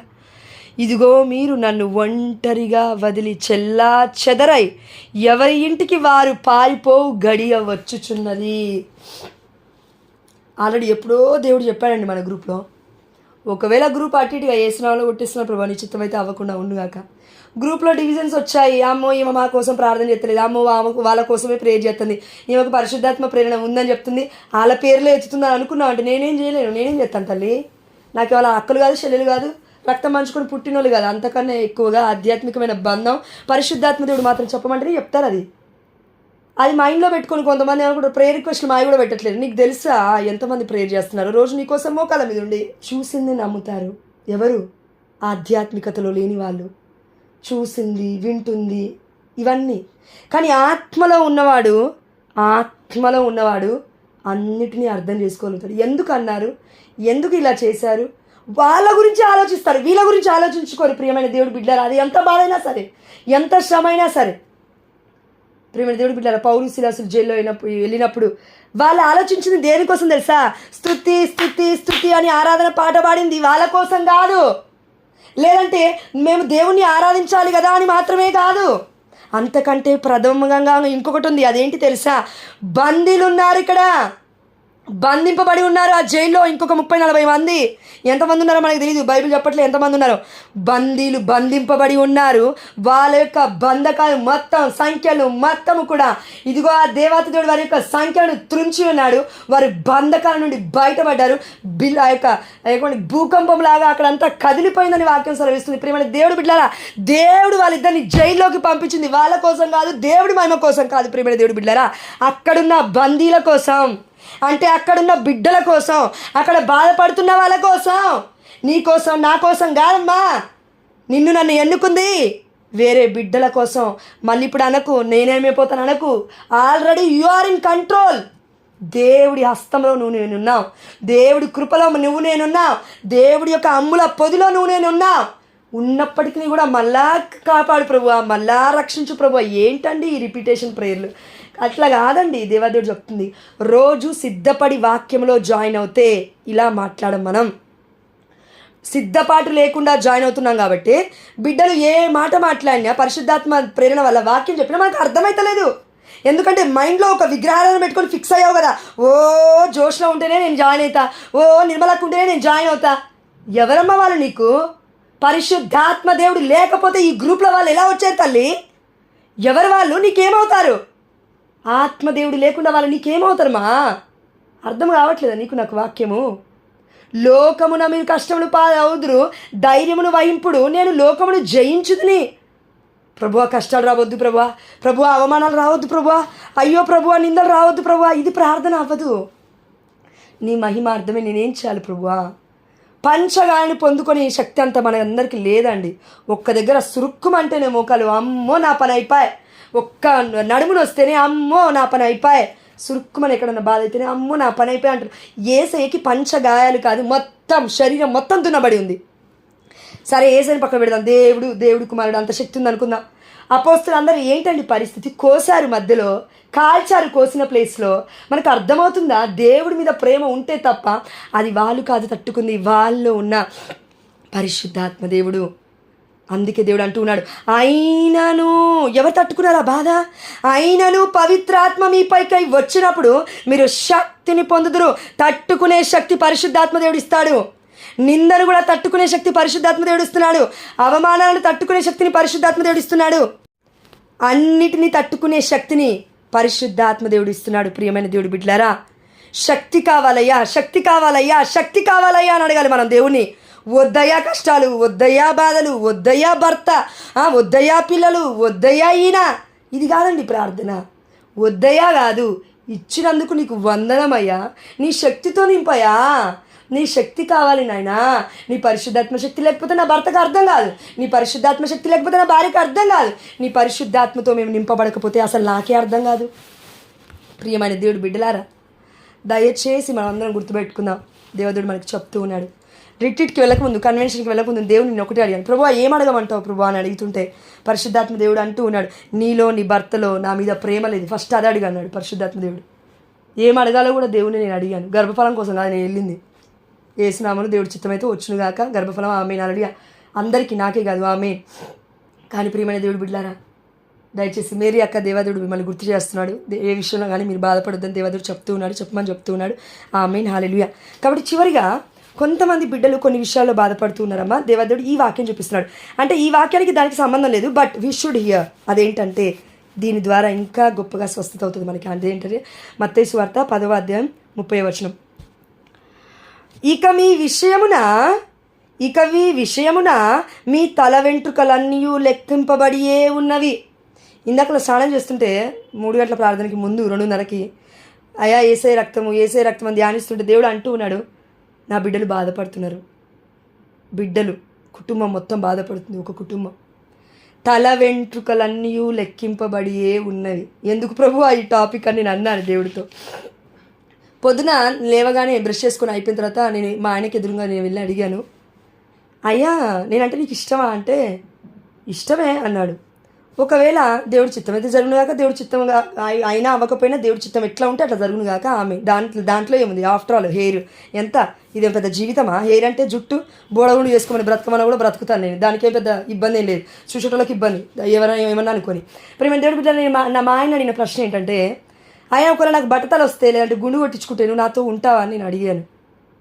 ఇదిగో మీరు నన్ను ఒంటరిగా వదిలి చెల్లా చెదరై ఎవరి ఇంటికి వారు పారిపోవు గడియ వచ్చుచున్నది. ఆల్రెడీ ఎప్పుడో దేవుడు చెప్పాడండి మన గ్రూప్లో, ఒకవేళ గ్రూప్ అటు ఇటుగా వేసిన వాళ్ళు కొట్టిస్తున్న ప్రభా నీ చిత్తం అయితే అవ్వకుండా ఉండుగాక. గ్రూప్లో డివిజన్స్ వచ్చాయి, అమ్మో ఈమె మా కోసం ప్రార్థన చేస్తలేదు, అమ్మో వాళ్ళ కోసమే ప్రేయర్ చేస్తుంది, ఈమెకు పరిశుద్ధాత్మ ప్రేరణ ఉందని చెప్తుంది, వాళ్ళ పేర్లో ఎత్తుతుందని అనుకున్నావు అంటే నేనేం చేయలేను, నేనేం చేస్తాను తల్లి. నాకు వాళ్ళ అక్కలు కాదు, చెల్లెలు కాదు, రక్తం పంచుకొని పుట్టినోళ్ళు కాదు. అంతకన్నా ఎక్కువగా ఆధ్యాత్మికమైన బంధం పరిశుద్ధాత్మ దేవుడు మాత్రం చెప్పమంటేనే చెప్తారు. అది మైండ్లో పెట్టుకొని కొంతమంది అనుకుంటారు ప్రేయర్ రిక్వెస్ట్లు మావి కూడా పెట్టట్లేదు. నీకు తెలుసా ఎంతమంది ప్రేయర్ చేస్తున్నారు రోజు నీకోసం మోకాల మీద ఉండి? చూసింది నమ్ముతారు ఎవరు? ఆధ్యాత్మికతలో లేని వాళ్ళు. చూసింది వింటుంది ఇవన్నీ, కానీ ఆత్మలో ఉన్నవాడు అన్నిటినీ అర్థం చేసుకోగలుగుతాడు. ఎందుకు అన్నారు, ఎందుకు ఇలా చేశారు, వాళ్ళ గురించి ఆలోచిస్తారు, వీళ్ళ గురించి ఆలోచించుకోరు. ప్రియమైన దేవుడు బిడ్డలారా, అది ఎంత బాధైనా సరే, ఎంత శ్రమ అయినా సరే. ప్రియమైన దేవుడు బిడ్డలారా, పౌలు శీలాసులు జైల్లో వెళ్ళినప్పుడు వాళ్ళు ఆలోచించింది దేనికోసం తెలుసా? స్తుతి స్తుతి స్తుతి అని ఆరాధన పాట పాడింది వాళ్ళ కోసం కాదు, లేదంటే మేము దేవుణ్ణి ఆరాధించాలి కదా అని మాత్రమే కాదు. అంతకంటే ప్రథమంగా ఇంకొకటి ఉంది. అదేంటి తెలుసా? బందీలు ఉన్నారు ఇక్కడ, బంధింపబడి ఉన్నారు ఆ జైల్లో. ఇంకొక 30-40 మంది, ఎంతమంది ఉన్నారో మనకు తెలియదు, బైబిల్ చెప్పట్లేదు ఎంతమంది ఉన్నారో. బందీలు బంధింపబడి ఉన్నారు. వాళ్ళ యొక్క బంధకాలు మొత్తం సంఖ్యలు మొత్తము కూడా ఇదిగో ఆ దేవత దేవుడు వారి యొక్క సంఖ్యను త్రుంచి ఉన్నాడు. వారి బంధకాల నుండి బయటపడ్డారు. ఆ యొక్క భూకంపం లాగా అక్కడంతా కదిలిపోయిందని వాక్యం సెలవిస్తుంది. ప్రియమైన దేవుడు బిడ్డలారా, దేవుడు వాళ్ళిద్దరిని జైల్లోకి పంపించింది వాళ్ళ కోసం కాదు, దేవుడి మహిమ కోసం కాదు. ప్రియమైన దేవుడు బిడ్డలారా, అక్కడున్న బందీల కోసం, అంటే అక్కడున్న బిడ్డల కోసం, అక్కడ బాధపడుతున్న వాళ్ళ కోసం, నీ కోసం నా కోసం కాదమ్మా. నిన్ను నన్ను ఎన్నుకుంది వేరే బిడ్డల కోసం. మళ్ళీ ఇప్పుడు అనకు నేనేమైపోతాను అనకు. Already you are in control. దేవుడి హస్తంలో నువ్వు నేనున్నావు, దేవుడి కృపలో నువ్వు నేనున్నావు, దేవుడి యొక్క అమ్ముల పొదిలో నువ్వు నేనున్నావు. ఉన్నప్పటికీ కూడా మళ్ళా కాపాడు ప్రభువా, మళ్ళా రక్షించు ప్రభువా. ఏంటండి ఈ రిపీటేషన్ ప్రేయర్లు? అట్లా కాదండి. దేవాదేవుడు చెప్తుంది, రోజు సిద్ధపడి వాక్యంలో జాయిన్ అవుతే ఇలా మాట్లాడం. మనం సిద్ధపాటు లేకుండా జాయిన్ అవుతున్నాం కాబట్టి బిడ్డలు ఏ మాట మాట్లాడినా పరిశుద్ధాత్మ ప్రేరణ వల్ల వాక్యం చెప్పినా మనకు అర్థమవుతలేదు. ఎందుకంటే మైండ్లో ఒక విగ్రహాలను పెట్టుకొని ఫిక్స్ అయ్యావు కదా. ఓ జోష్లో ఉంటేనే నేను జాయిన్ అవుతా, ఓ నిర్మలకు ఉంటేనే నేను జాయిన్ అవుతా. ఎవరమ్మ వాళ్ళు నీకు? పరిశుద్ధాత్మ దేవుడు లేకపోతే ఈ గ్రూప్లో వాళ్ళు ఎలా వచ్చారు తల్లి? ఎవరు వాళ్ళు? నీకేమవుతారు? ఆత్మదేవుడు లేకుండా వాళ్ళు నీకేమవుతారమ్మా? అర్థం కావట్లేదా నీకు నాకు వాక్యము? లోకమున మీరు కష్టములు పాదవుదురు, ధైర్యమును వహింపుడు, నేను లోకమును జయించుదుని. ప్రభువా కష్టాలు రావద్దు ప్రభువా, ప్రభువా అవమానాలు రావద్దు ప్రభువా, అయ్యో ప్రభువా నిందలు రావద్దు ప్రభువా. ఇది ప్రార్థన అవ్వదు. నీ మహిమార్థమే నేనేం చేయాలి ప్రభువా? పంచగాయని పొందుకొని శక్తి అంతా మన అందరికీ లేదండి. ఒక్క దగ్గర సురుక్కుమంటేనే మోకాలు అమ్మో నా పని అయిపోయి, ఒక్క నడుమును వస్తేనే అమ్మో నా పని అయిపోయి, సురుక్కుమని ఎక్కడన్నా బాధ అయితేనే అమ్మో నా పని అయిపోయి అంటారు. ఏసైకి పంచగాయాలు కాదు, మొత్తం శరీరం మొత్తం దున్నబడి ఉంది. సరే ఏసైని పక్కన పెడదాం, దేవుడు కుమారుడు అంత శక్తి ఉంది అనుకుందాం. అపోస్తులు అందరూ ఏంటండి పరిస్థితి? కోసారు, మధ్యలో కాల్చారు. కోసిన ప్లేస్లో మనకు అర్థమవుతుందా? దేవుడి మీద ప్రేమ ఉంటే తప్ప అది వాళ్ళు కాదు తట్టుకుంది, వాళ్ళలో ఉన్న పరిశుద్ధాత్మ దేవుడు. అందుకే దేవుడు అంటూ ఉన్నాడు, అయినను ఎవరు తట్టుకున్నారు ఆ బాధ? అయినను పవిత్రాత్మ మీపైకై వచ్చినప్పుడు మీరు శక్తిని పొందుదురు. తట్టుకునే శక్తి పరిశుద్ధాత్మ దేవుడు ఇస్తాడు. నిందను కూడా తట్టుకునే శక్తి పరిశుద్ధాత్మ దేవుడు ఇస్తున్నాడు. అవమానాలను తట్టుకునే శక్తిని పరిశుద్ధాత్మ దేవుడు ఇస్తున్నాడు. అన్నిటినీ తట్టుకునే శక్తిని పరిశుద్ధాత్మ దేవుడు ఇస్తున్నాడు. ప్రియమైన దేవుడి బిడ్డలారా, శక్తి కావాలయ్యా, శక్తి కావాలయ్యా, శక్తి కావాలయ్యా అని అడగాలి మనం దేవుణ్ణి. వద్దయ్యా కష్టాలు, వద్దయ్యా బాధలు, వద్దయ్యా భర్త, వద్దయ్యా పిల్లలు, వద్దయ్యా ఈయన, ఇది కాదండి ప్రార్థన. వద్దయ్యా కాదు, ఇచ్చినందుకు నీకు వందనమయ్యా, నీ శక్తితో నింపయా, నీ శక్తి కావాలి నాయనా. నీ పరిశుద్ధాత్మ శక్తి లేకపోతే నా భర్తకు అర్థం కాదు, నీ పరిశుద్ధాత్మ శక్తి లేకపోతే నా భార్యకు అర్థం కాదు, నీ పరిశుద్ధాత్మతో మేము నింపబడకపోతే అసలు నాకే అర్థం కాదు. ప్రియమైన దేవుడు బిడ్డలారా, దయచేసి మనం అందరం గుర్తుపెట్టుకుందాం. దేవదేవుడు మనకి చెప్తూ ఉన్నాడు. రిట్రీట్కి వెళ్ళకముందు, కన్వెన్షన్కి వెళ్ళకముందు దేవుడు నేను ఒకటి అడిగాను, ప్రభువా ఏం అడగమంటావు ప్రభువా అని అడుగుతుంటే పరిశుద్ధాత్మ దేవుడు అంటూ ఉన్నాడు, నీలో నీ భర్తలో నా మీద ప్రేమ లేదు, ఫస్ట్ అది అడిగా అన్నాడు పరిశుద్ధాత్మ దేవుడు. ఏం అడగాలో కూడా దేవుడిని నేను అడిగాను. గర్భఫలం కోసం కాదు నేను వెళ్ళింది. ఏసునామను దేవుడి చిత్తమైతే వచ్చునుగాక, గర్భఫలం ఆమె అడిగా. అందరికీ, నాకే కాదు ఆమె. కానీ ప్రియమైన దేవుడు బిడ్డలారా, దయచేసి మేరీ అక్క దేవదేవుడు మిమ్మల్ని గుర్తు చేస్తున్నాడు. ఏ విషయంలో కానీ మీరు బాధపడొద్దని దేవదేవుడు చెప్తూ ఉన్నాడు, చెప్పమని చెప్తూ ఉన్నాడు. ఆమేన్, హల్లెలూయా. కాబట్టి చివరిగా కొంతమంది బిడ్డలు కొన్ని విషయాల్లో బాధపడుతూ ఉన్నారమ్మా. దేవదేవుడు ఈ వాక్యం చూపిస్తున్నాడు. అంటే ఈ వాక్యానికి దానికి సంబంధం లేదు, బట్ వీ షుడ్ హియర్. అదేంటంటే దీని ద్వారా ఇంకా గొప్పగా స్వస్థత అవుతుంది మనకి. అదేంటంటే మత్తయి సువార్త 10వ అధ్యాయం 30వ వచనం, ఇక మీ విషయమున మీ తల వెంట్రుకలన్నీ లెక్కింపబడియే ఉన్నవి. ఇందాకలా స్నానం చేస్తుంటే 3 గంటల ప్రార్థనకి ముందు 2:30కి అయా ఏసే రక్తము అని ధ్యానిస్తుంటే దేవుడు అంటూ ఉన్నాడు, నా బిడ్డలు బాధపడుతున్నారు. బిడ్డలు, కుటుంబం మొత్తం బాధపడుతుంది. ఒక కుటుంబం తల వెంట్రుకలన్నీ లెక్కింపబడియే ఉన్నవి. ఎందుకు ప్రభు ఈ టాపిక్ అని నేను అన్నాను దేవుడితో. పొద్దున లేవగానే బ్రష్ చేసుకొని అయిపోయిన తర్వాత నేను మా ఆయనకి ఎదురుగా నేను వెళ్ళి అడిగాను, అయ్యా నేనంటే నీకు ఇష్టమా అంటే ఇష్టమే అన్నాడు. ఒకవేళ దేవుడి చిత్తం అయితే జరుగునుగాక, దేవుడి చిత్తంగా అయినా అవ్వకపోయినా దేవుడి చిత్తం ఎట్లా ఉంటే అట్లా జరుగునుగాక. ఆమె దాంట్లో ఏముంది? ఆఫ్టర్ ఆల్ హెయిర్ ఎంత ఇదేం పెద్ద జీవితమా? హెయిర్ అంటే జుట్టు బోడగుండు చేసుకోమని బ్రతకమన్నా కూడా బ్రతుకుతాను నేను, దానికేం పెద్ద ఇబ్బంది ఏం లేదు. చూసేటోళ్ళకి ఇబ్బంది ఎవరైనా ఏమన్నా అనుకొని. ఇప్పుడు మేము దేవుడి బిడ్డ మా ఆయన అడిగిన ప్రశ్న ఏంటంటే, ఆయన ఒకవేళ నాకు బట్టతలు వస్తే లేదంటే గుండు కొట్టించుకుంటే నువ్వు నాతో ఉంటావా అని నేను అడిగాను.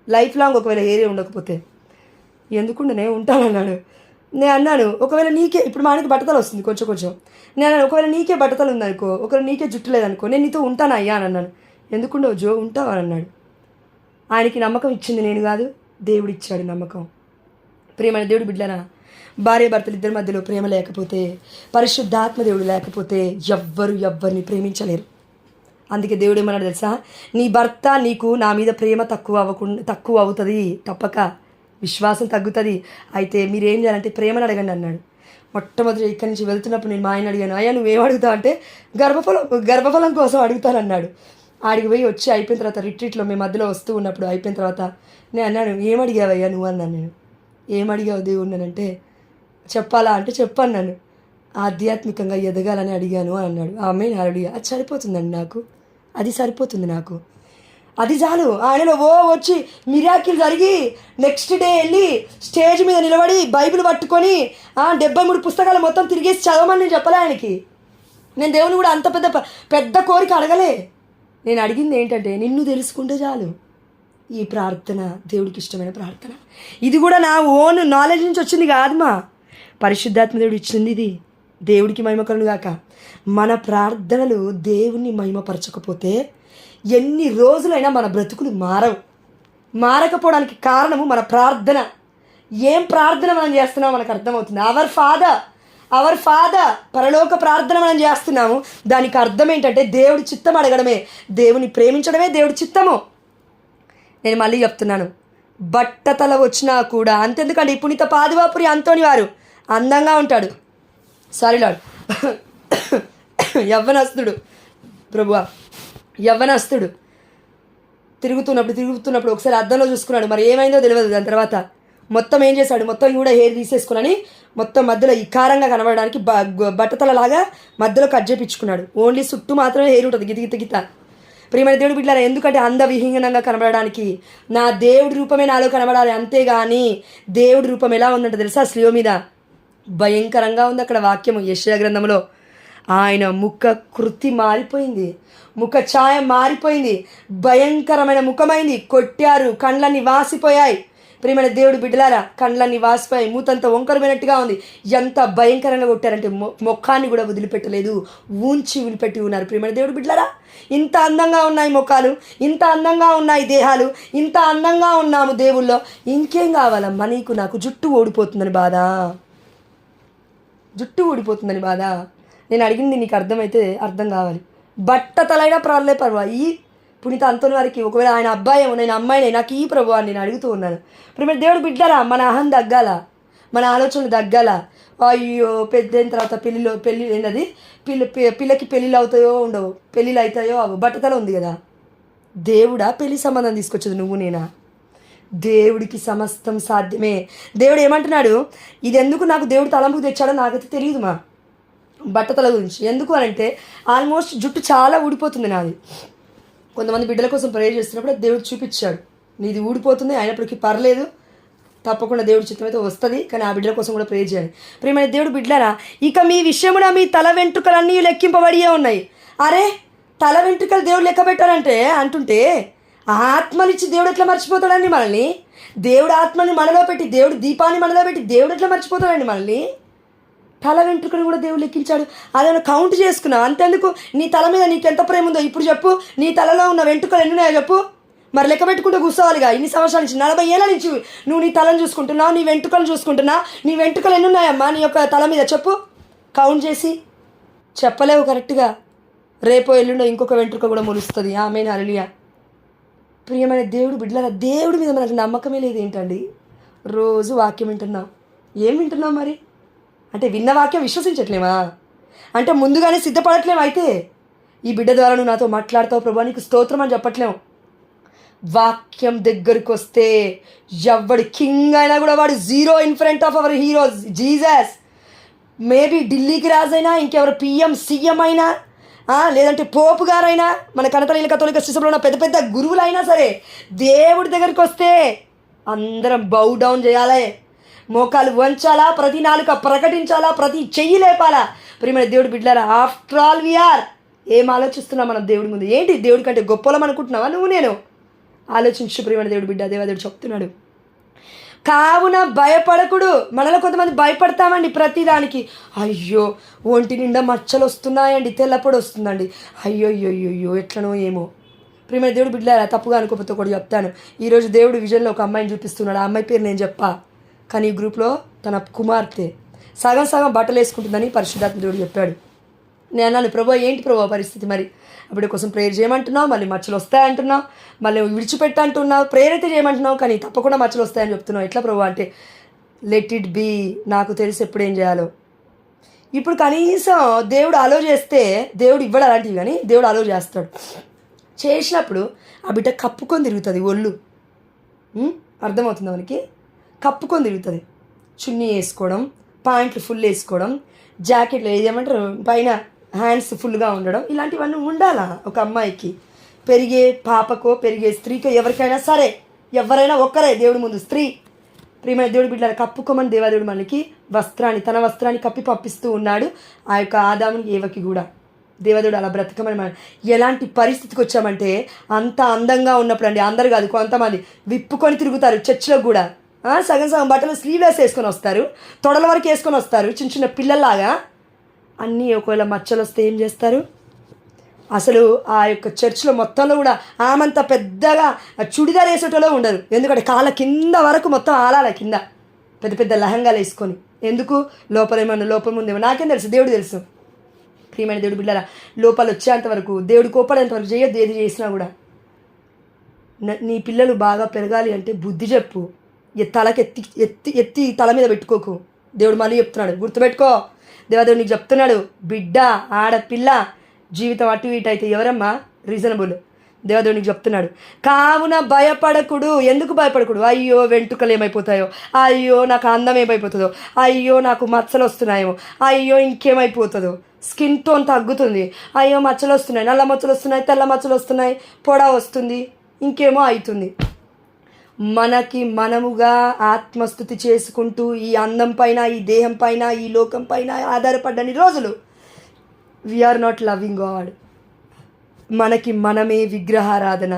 లైఫ్ లాంగ్ ఒకవేళ హెయిరే ఉండకపోతే ఎందుకుండనే ఉంటానన్నాడు. నేను అన్నాను, ఒకవేళ నీకే ఇప్పుడు మా ఆయనకి బట్టతలు వస్తుంది కొంచెం. నేను అన్నాను, ఒకవేళ నీకే బట్టతలు ఉందనుకో, ఒకవేళ నీకే జుట్టు లేదనుకో, నేను నీతో ఉంటాను అయ్యా అని అన్నాను. ఎందుకుండవు జో, ఉంటావా అని అన్నాడు. ఆయనకి నమ్మకం ఇచ్చింది నేను కాదు, దేవుడు ఇచ్చాడు నమ్మకం. ప్రియమైన దేవుడు బిడ్డలారా, భార్య భర్తలు ఇద్దరి మధ్యలో ప్రేమ లేకపోతే, పరిశుద్ధాత్మ దేవుడు లేకపోతే ఎవ్వరిని ప్రేమించలేరు. అందుకే దేవుడు ఏమన్నాడు తెలుసా, నీ భర్త నీకు నా మీద ప్రేమ తక్కువ అవుతుంది, తప్పక విశ్వాసం తగ్గుతుంది. అయితే మీరేం చేయాలంటే ప్రేమను అడగండి అన్నాడు. మొట్టమొదటి ఇక్కడి నుంచి వెళ్తున్నప్పుడు నేను మా ఆయన అడిగాను, అయ్యా నువ్వేం అడుగుతావు అంటే గర్భఫలం కోసం అడుగుతానన్నాడు. ఆడికి పోయి వచ్చి అయిపోయిన తర్వాత రిట్రీట్లో మేము మధ్యలో వస్తూ ఉన్నప్పుడు అయిపోయిన తర్వాత నేను అన్నాను, ఏం అడిగావయ్యా నువ్వు అన్నాను. నేను ఏం అడిగావు దేవుడు అంటే చెప్పాలా అంటే చెప్పన్నాను, ఆధ్యాత్మికంగా ఎదగాలని అడిగాను అని అన్నాడు. ఆమేన్, హల్లెలూయా. అది సరిపోతుందండి నాకు, అది సరిపోతుంది నాకు, అది చాలు. ఆయనలో వచ్చి మిరాకిల్ జరిగి నెక్స్ట్ డే వెళ్ళి స్టేజ్ మీద నిలబడి బైబిల్ పట్టుకొని 73 పుస్తకాలు మొత్తం తిరిగేసి చదవమని నేను చెప్పలే ఆయనకి. నేను దేవుని కూడా అంత పెద్ద కోరిక అడగలే. నేను అడిగింది ఏంటంటే నిన్ను తెలుసుకుంటే చాలు. ఈ ప్రార్థన దేవుడికి ఇష్టమైన ప్రార్థన. ఇది కూడా నా ఓన్ నాలెడ్జ్ నుంచి వచ్చింది కాదమ్మా, పరిశుద్ధాత్మ దేవుడు ఇచ్చింది. ఇది దేవుడికి మహిమ కలుగును గాక. మన ప్రార్థనలు దేవుణ్ణి మహిమపరచకపోతే ఎన్ని రోజులైనా మన బ్రతుకులు మారకపోవడానికి కారణము మన ప్రార్థన. ఏం ప్రార్థన మనం చేస్తున్నామో మనకు అర్థమవుతుంది. అవర్ ఫాదర్ పరలోక ప్రార్థన మనం చేస్తున్నాము. దానికి అర్థం ఏంటంటే దేవుడి చిత్తం అడగడమే, దేవుని ప్రేమించడమే దేవుడి చిత్తము. నేను మళ్ళీ చెప్తున్నాను, బట్టతల వచ్చినా కూడా అంతెందుకండి, పునీత పాదువాపురి అంతోని వారు అందంగా ఉంటాడు. సారీ లార్డ్, యవ్వనస్తుడు తిరుగుతున్నప్పుడు ఒకసారి అద్దంలో చూసుకున్నాడు. మరి ఏమైందో తెలియదు. దాని తర్వాత మొత్తం ఏం చేశాడు, మొత్తం కూడా హెయిర్ తీసేసుకుని మొత్తం మధ్యలో ఇకారంగా కనబడడానికి బట్టతలలాగా మధ్యలో కట్ చేయించుకున్నాడు. ఓన్లీ చుట్టూ మాత్రమే హెయిర్ ఉంటుంది, గిత. ప్రియమైన దేవుడి బిడ్డలారా, ఎందుకంటే అందవిహీనంగా కనబడడానికి నా దేవుడి రూపమే నాలో కనబడాలి, అంతేగాని దేవుడి రూపం ఎలా ఉందంటే తెలుసా, స్లీవ్ మీద భయంకరంగా ఉంది అక్కడ వాక్యము యెషయా గ్రంథంలో. ఆయన ముఖ కృతి మారిపోయింది, ముఖ ఛాయ మారిపోయింది, భయంకరమైన ముఖమైంది. కొట్టారు, కండ్లన్నీ వాసిపోయాయి. ప్రియమైన దేవుడు బిడ్డలారా, కండ్లన్నీ వాసిపోయాయి, మూతంతా వంకరమైనట్టుగా ఉంది. ఎంత భయంకరంగా కొట్టారంటే ముఖాన్ని కూడా వదిలిపెట్టలేదు, ఊంచి వదిలిపెట్టి ఉన్నారు. ప్రియమైన దేవుడు బిడ్డలారా, ఇంత అందంగా ఉన్నాయి ముఖాలు, ఇంత అందంగా ఉన్నాయి దేహాలు, ఇంత అందంగా ఉన్నాము దేవుల్లో, ఇంకేం కావాలమ్మా నీకు నాకు? జుట్టు ఊడిపోతుందని బాధ, జుట్టు ఊడిపోతుందని బాధ. నేను అడిగింది నీకు అర్థమైతే అర్థం కావాలి. బట్ట తలైనా పర్వా ఈ పునీత అంతోని వారికి ఒకవేళ ఆయన అబ్బాయేమో, నేను అమ్మాయినే, నాకు ఈ ప్రభు అని నేను అడుగుతూ ఉన్నాను. ఇప్పుడు దేవుడు బిడ్డరా, మన అహం తగ్గాల, మన ఆలోచనలు తగ్గాల. అయ్యో పెద్దయిన తర్వాత పెళ్ళి ఏంటది, పిల్లకి పెళ్ళిళ్ళు అవుతాయో ఉండవు, పెళ్ళిళ్ళు అవుతాయో అవు, బట్టతల ఉంది కదా. దేవుడా పెళ్లి సంబంధం తీసుకొచ్చేది నువ్వు నేనా? దేవుడికి సమస్తం సాధ్యమే. దేవుడు ఏమంటున్నాడు, ఇది ఎందుకు నాకు దేవుడు తలంపుకు తెచ్చాడో నాకైతే తెలియదు మా బట్టతల గురించి. ఎందుకు అని అంటే ఆల్మోస్ట్ జుట్టు చాలా ఊడిపోతుంది నాది. కొంతమంది బిడ్డల కోసం ప్రేయర్ చేస్తున్నప్పుడు దేవుడు చూపించాడు, నీది ఊడిపోతుంది, అయినప్పటికీ పర్లేదు, తప్పకుండా దేవుడి చిత్తం అయితే వస్తుంది, కానీ ఆ బిడ్డల కోసం కూడా ప్రేయర్ చేయాలి. ప్రియమైన దేవుడు బిడ్డలారా, ఇక మీ విషయమున మీ తల వెంట్రుకలన్నీ లెక్కింపబడియే ఉన్నాయి. అరే తల వెంట్రుకలు దేవుడు లెక్క పెట్టారంటే అంటుంటే ఆత్మనిచ్చి దేవుడు ఎట్లా మర్చిపోతాడండి మనల్ని? దేవుడు ఆత్మని మనలో పెట్టి, దేవుడు దీపాన్ని మనలో పెట్టి దేవుడు ఎట్లా మర్చిపోతాడండి మనల్ని? తల వెంట్రుకలు కూడా దేవుడు లెక్కించాడు. అదేమో కౌంట్ చేసుకున్నా అంతెందుకు? నీ తల మీద నీకు ఎంత ప్రేమ ఉందో ఇప్పుడు చెప్పు. నీ తలలో ఉన్న వెంట్రుకలు ఎన్ని ఉన్నాయో చెప్పు. మరి లెక్క పెట్టుకుంటూ కూర్చోవాలిగా. ఇన్ని సంవత్సరాల నుంచి 40 ఏళ్ళ నుంచి నువ్వు నీ తలను చూసుకుంటున్నావు, నీ వెంట్రుకలు చూసుకుంటున్నా. నీ వెంట్రుకలు ఎన్ని ఉన్నాయమ్మా నీ యొక్క తల మీద చెప్పు. కౌంట్ చేసి చెప్పలేవు కరెక్ట్గా. రేపో ఎల్లుండో ఇంకొక వెంట్రుక కూడా మొలుస్తుంది. ఆమేన్, హల్లెలూయా. ప్రియమైన దేవుడు బిడ్డలారా, దేవుడి మీద మనకు నమ్మకమే లేదు ఏంటండి? రోజు వాక్యం వింటున్నాం, ఏం వింటున్నాం మరి? అంటే విన్న వాక్యం విశ్వసించట్లేమా? అంటే ముందుగానే సిద్ధపడట్లేము. అయితే ఈ బిడ్డ ద్వారా నువ్వు నాతో మాట్లాడతావు ప్రభా, నీకు స్తోత్రం అని చెప్పట్లేము. వాక్యం దగ్గరికి వస్తే ఎవడు కింగ్ అయినా కూడా వాడు zero in front of our hero Jesus. Maybe ఢిల్లీకి రాజైనా, ఇంకెవరు పిఎం సీఎం అయినా, లేదంటే పోపు గారైనా, మన కనతలీల కథోలిక సిస్టంలో ఉన్న పెద్ద పెద్ద గురువులైనా సరే, దేవుడి దగ్గరికి వస్తే అందరం బౌ డౌన్ చేయాలి, మోకాలు వంచాలా, ప్రతి నాలుక ప్రకటించాలా, ప్రతి చెయ్యి లేపాలా. ప్రియమైన దేవుడు బిడ్డలారా, ఆఫ్టర్ ఆల్ వీఆర్. ఏం ఆలోచిస్తున్నాం మనం దేవుడి ముందు? ఏంటి దేవుడి కంటే గొప్పలం అనుకుంటున్నావా నువ్వు నేను? ఆలోచించు ప్రియమైన దేవుడు బిడ్డ. దేవదేవుడు చెప్తున్నాడు, కావున భయపడకుడు. మనలో కొంతమంది భయపడతామండి ప్రతిదానికి. అయ్యో ఒంటి నిండా మచ్చలు వస్తున్నాయండి, తెల్లపొడి వస్తుందండి, అయ్యో అయ్యో ఎట్లనో ఏమో. ప్రియమైన దేవుడు బిడ్డలారా, తప్పుగా అనుకోకపోతే ఒకటి చెప్తాను. ఈరోజు దేవుడు విజన్లో ఒక అమ్మాయిని చూపిస్తున్నాడు. ఆ అమ్మాయి పేరు నేను చెప్పా, కానీ ఈ గ్రూప్లో తన కుమార్తె సగం సగం బట్టలు వేసుకుంటుందని పరిశుద్ధాత్మ దేవుడు చెప్పాడు. నేను అన్నాను, ప్రభు ఏంటి ప్రభు పరిస్థితి? మరి అప్పుడు కోసం ప్రేయర్ చేయమంటున్నావు, మళ్ళీ మచ్చలు వస్తాయంటున్నావు, మళ్ళీ విడిచిపెట్టంటున్నావు, ప్రేయర్ అయితే చేయమంటున్నావు, కానీ తప్పకుండా మచ్చలు వస్తాయని చెప్తున్నావు, ఎట్లా ప్రభు అంటే లెట్ ఇట్ బీ, నాకు తెలిసి ఎప్పుడు ఏం చేయాలో. ఇప్పుడు కనీసం దేవుడు అలో చేస్తే, దేవుడు ఇవ్వడు అలాంటివి, కానీ దేవుడు అలో చేస్తాడు. చేసినప్పుడు ఆ బిడ్డ కప్పుకొని తిరుగుతుంది ఒళ్ళు. అర్థమవుతుంది మనకి? కప్పుకొని తిరుగుతుంది. చున్నీ వేసుకోవడం, ప్యాంట్లు ఫుల్ వేసుకోవడం, జాకెట్లు ఏదేమంటారు పైన హ్యాండ్స్ ఫుల్గా ఉండడం, ఇలాంటివన్నీ ఉండాలా ఒక అమ్మాయికి? పెరిగే పాపకో పెరిగే స్త్రీకో ఎవరికైనా సరే, ఎవరైనా ఒక్కరే దేవుడి ముందు స్త్రీ. ప్రియమైన దేవుడి బిడ్డలు కప్పుకోమని దేవాదేవుడు మనకి వస్త్రాన్ని, తన వస్త్రాన్ని కప్పి పంపిస్తూ ఉన్నాడు. ఆ యొక్క ఆదాముని ఏవకి కూడా దేవదేవుడు అలా బ్రతకమని. మనం ఎలాంటి పరిస్థితికి వచ్చామంటే, అంత అందంగా ఉన్నప్పుడు అండి, అందరు కాదు కొంతమంది విప్పుకొని తిరుగుతారు చర్చిలో కూడా. సగం సగం బట్టలు స్లీవ్లెస్ వేసుకొని వస్తారు, తొడల వరకు వేసుకొని వస్తారు, చిన్న చిన్న పిల్లల్లాగా. అన్నీ ఒకవేళ మచ్చలు వస్తే ఏం చేస్తారు? అసలు ఆ యొక్క చర్చిలో మొత్తంలో కూడా ఆమంత పెద్దగా చుడిదార్ వేసేటోలో ఉండరు. ఎందుకంటే కాళ్ళ కింద వరకు మొత్తం ఆలాల కింద పెద్ద పెద్ద లహంగాలు వేసుకొని. ఎందుకు? లోపలేమన్నా లోపం ఉందేమో నాకేం తెలుసు, దేవుడు తెలుసు. ప్రియమైన దేవుడు బిడ్డలారా, లోపల వచ్చేంత వరకు, దేవుడు కోపడేంత వరకు చేయొద్దు ఏది చేసినా కూడా. నీ పిల్లలు బాగా పెరగాలి అంటే బుద్ధి చెప్పు, తలకి ఎత్తి ఎత్తి ఎత్తి తల మీద పెట్టుకోకు. దేవుడు మళ్ళీ చెప్తున్నాడు, గుర్తుపెట్టుకో. దేవదేవుడు నీకు చెప్తున్నాడు, బిడ్డ ఆడపిల్ల జీవితం అటు ఇటు అయితే ఎవరమ్మా రీజనబుల్? దేవదేవుడు నీకు చెప్తున్నాడు, కావున భయపడకుడు. ఎందుకు భయపడకుడు? అయ్యో వెంట్రుకలు ఏమైపోతాయో, అయ్యో నాకు అందం ఏమైపోతుందో, అయ్యో నాకు మచ్చలు వస్తున్నాయేమో, అయ్యో ఇంకేమైపోతుందో, స్కిన్ టోన్ తగ్గుతుంది, అయ్యో మచ్చలు వస్తున్నాయి, నల్ల మచ్చలు వస్తున్నాయి, తెల్ల మచ్చలు వస్తున్నాయి, పొడ వస్తుంది, ఇంకేమో అవుతుంది. మనకి మనముగా ఆత్మస్థుతి చేసుకుంటూ ఈ అందం పైన, ఈ దేహం పైన, ఈ లోకం పైన ఆధారపడ్డని రోజులు వీఆర్ నాట్ లవింగ్ గాడ్. మనకి మనమే విగ్రహారాధన,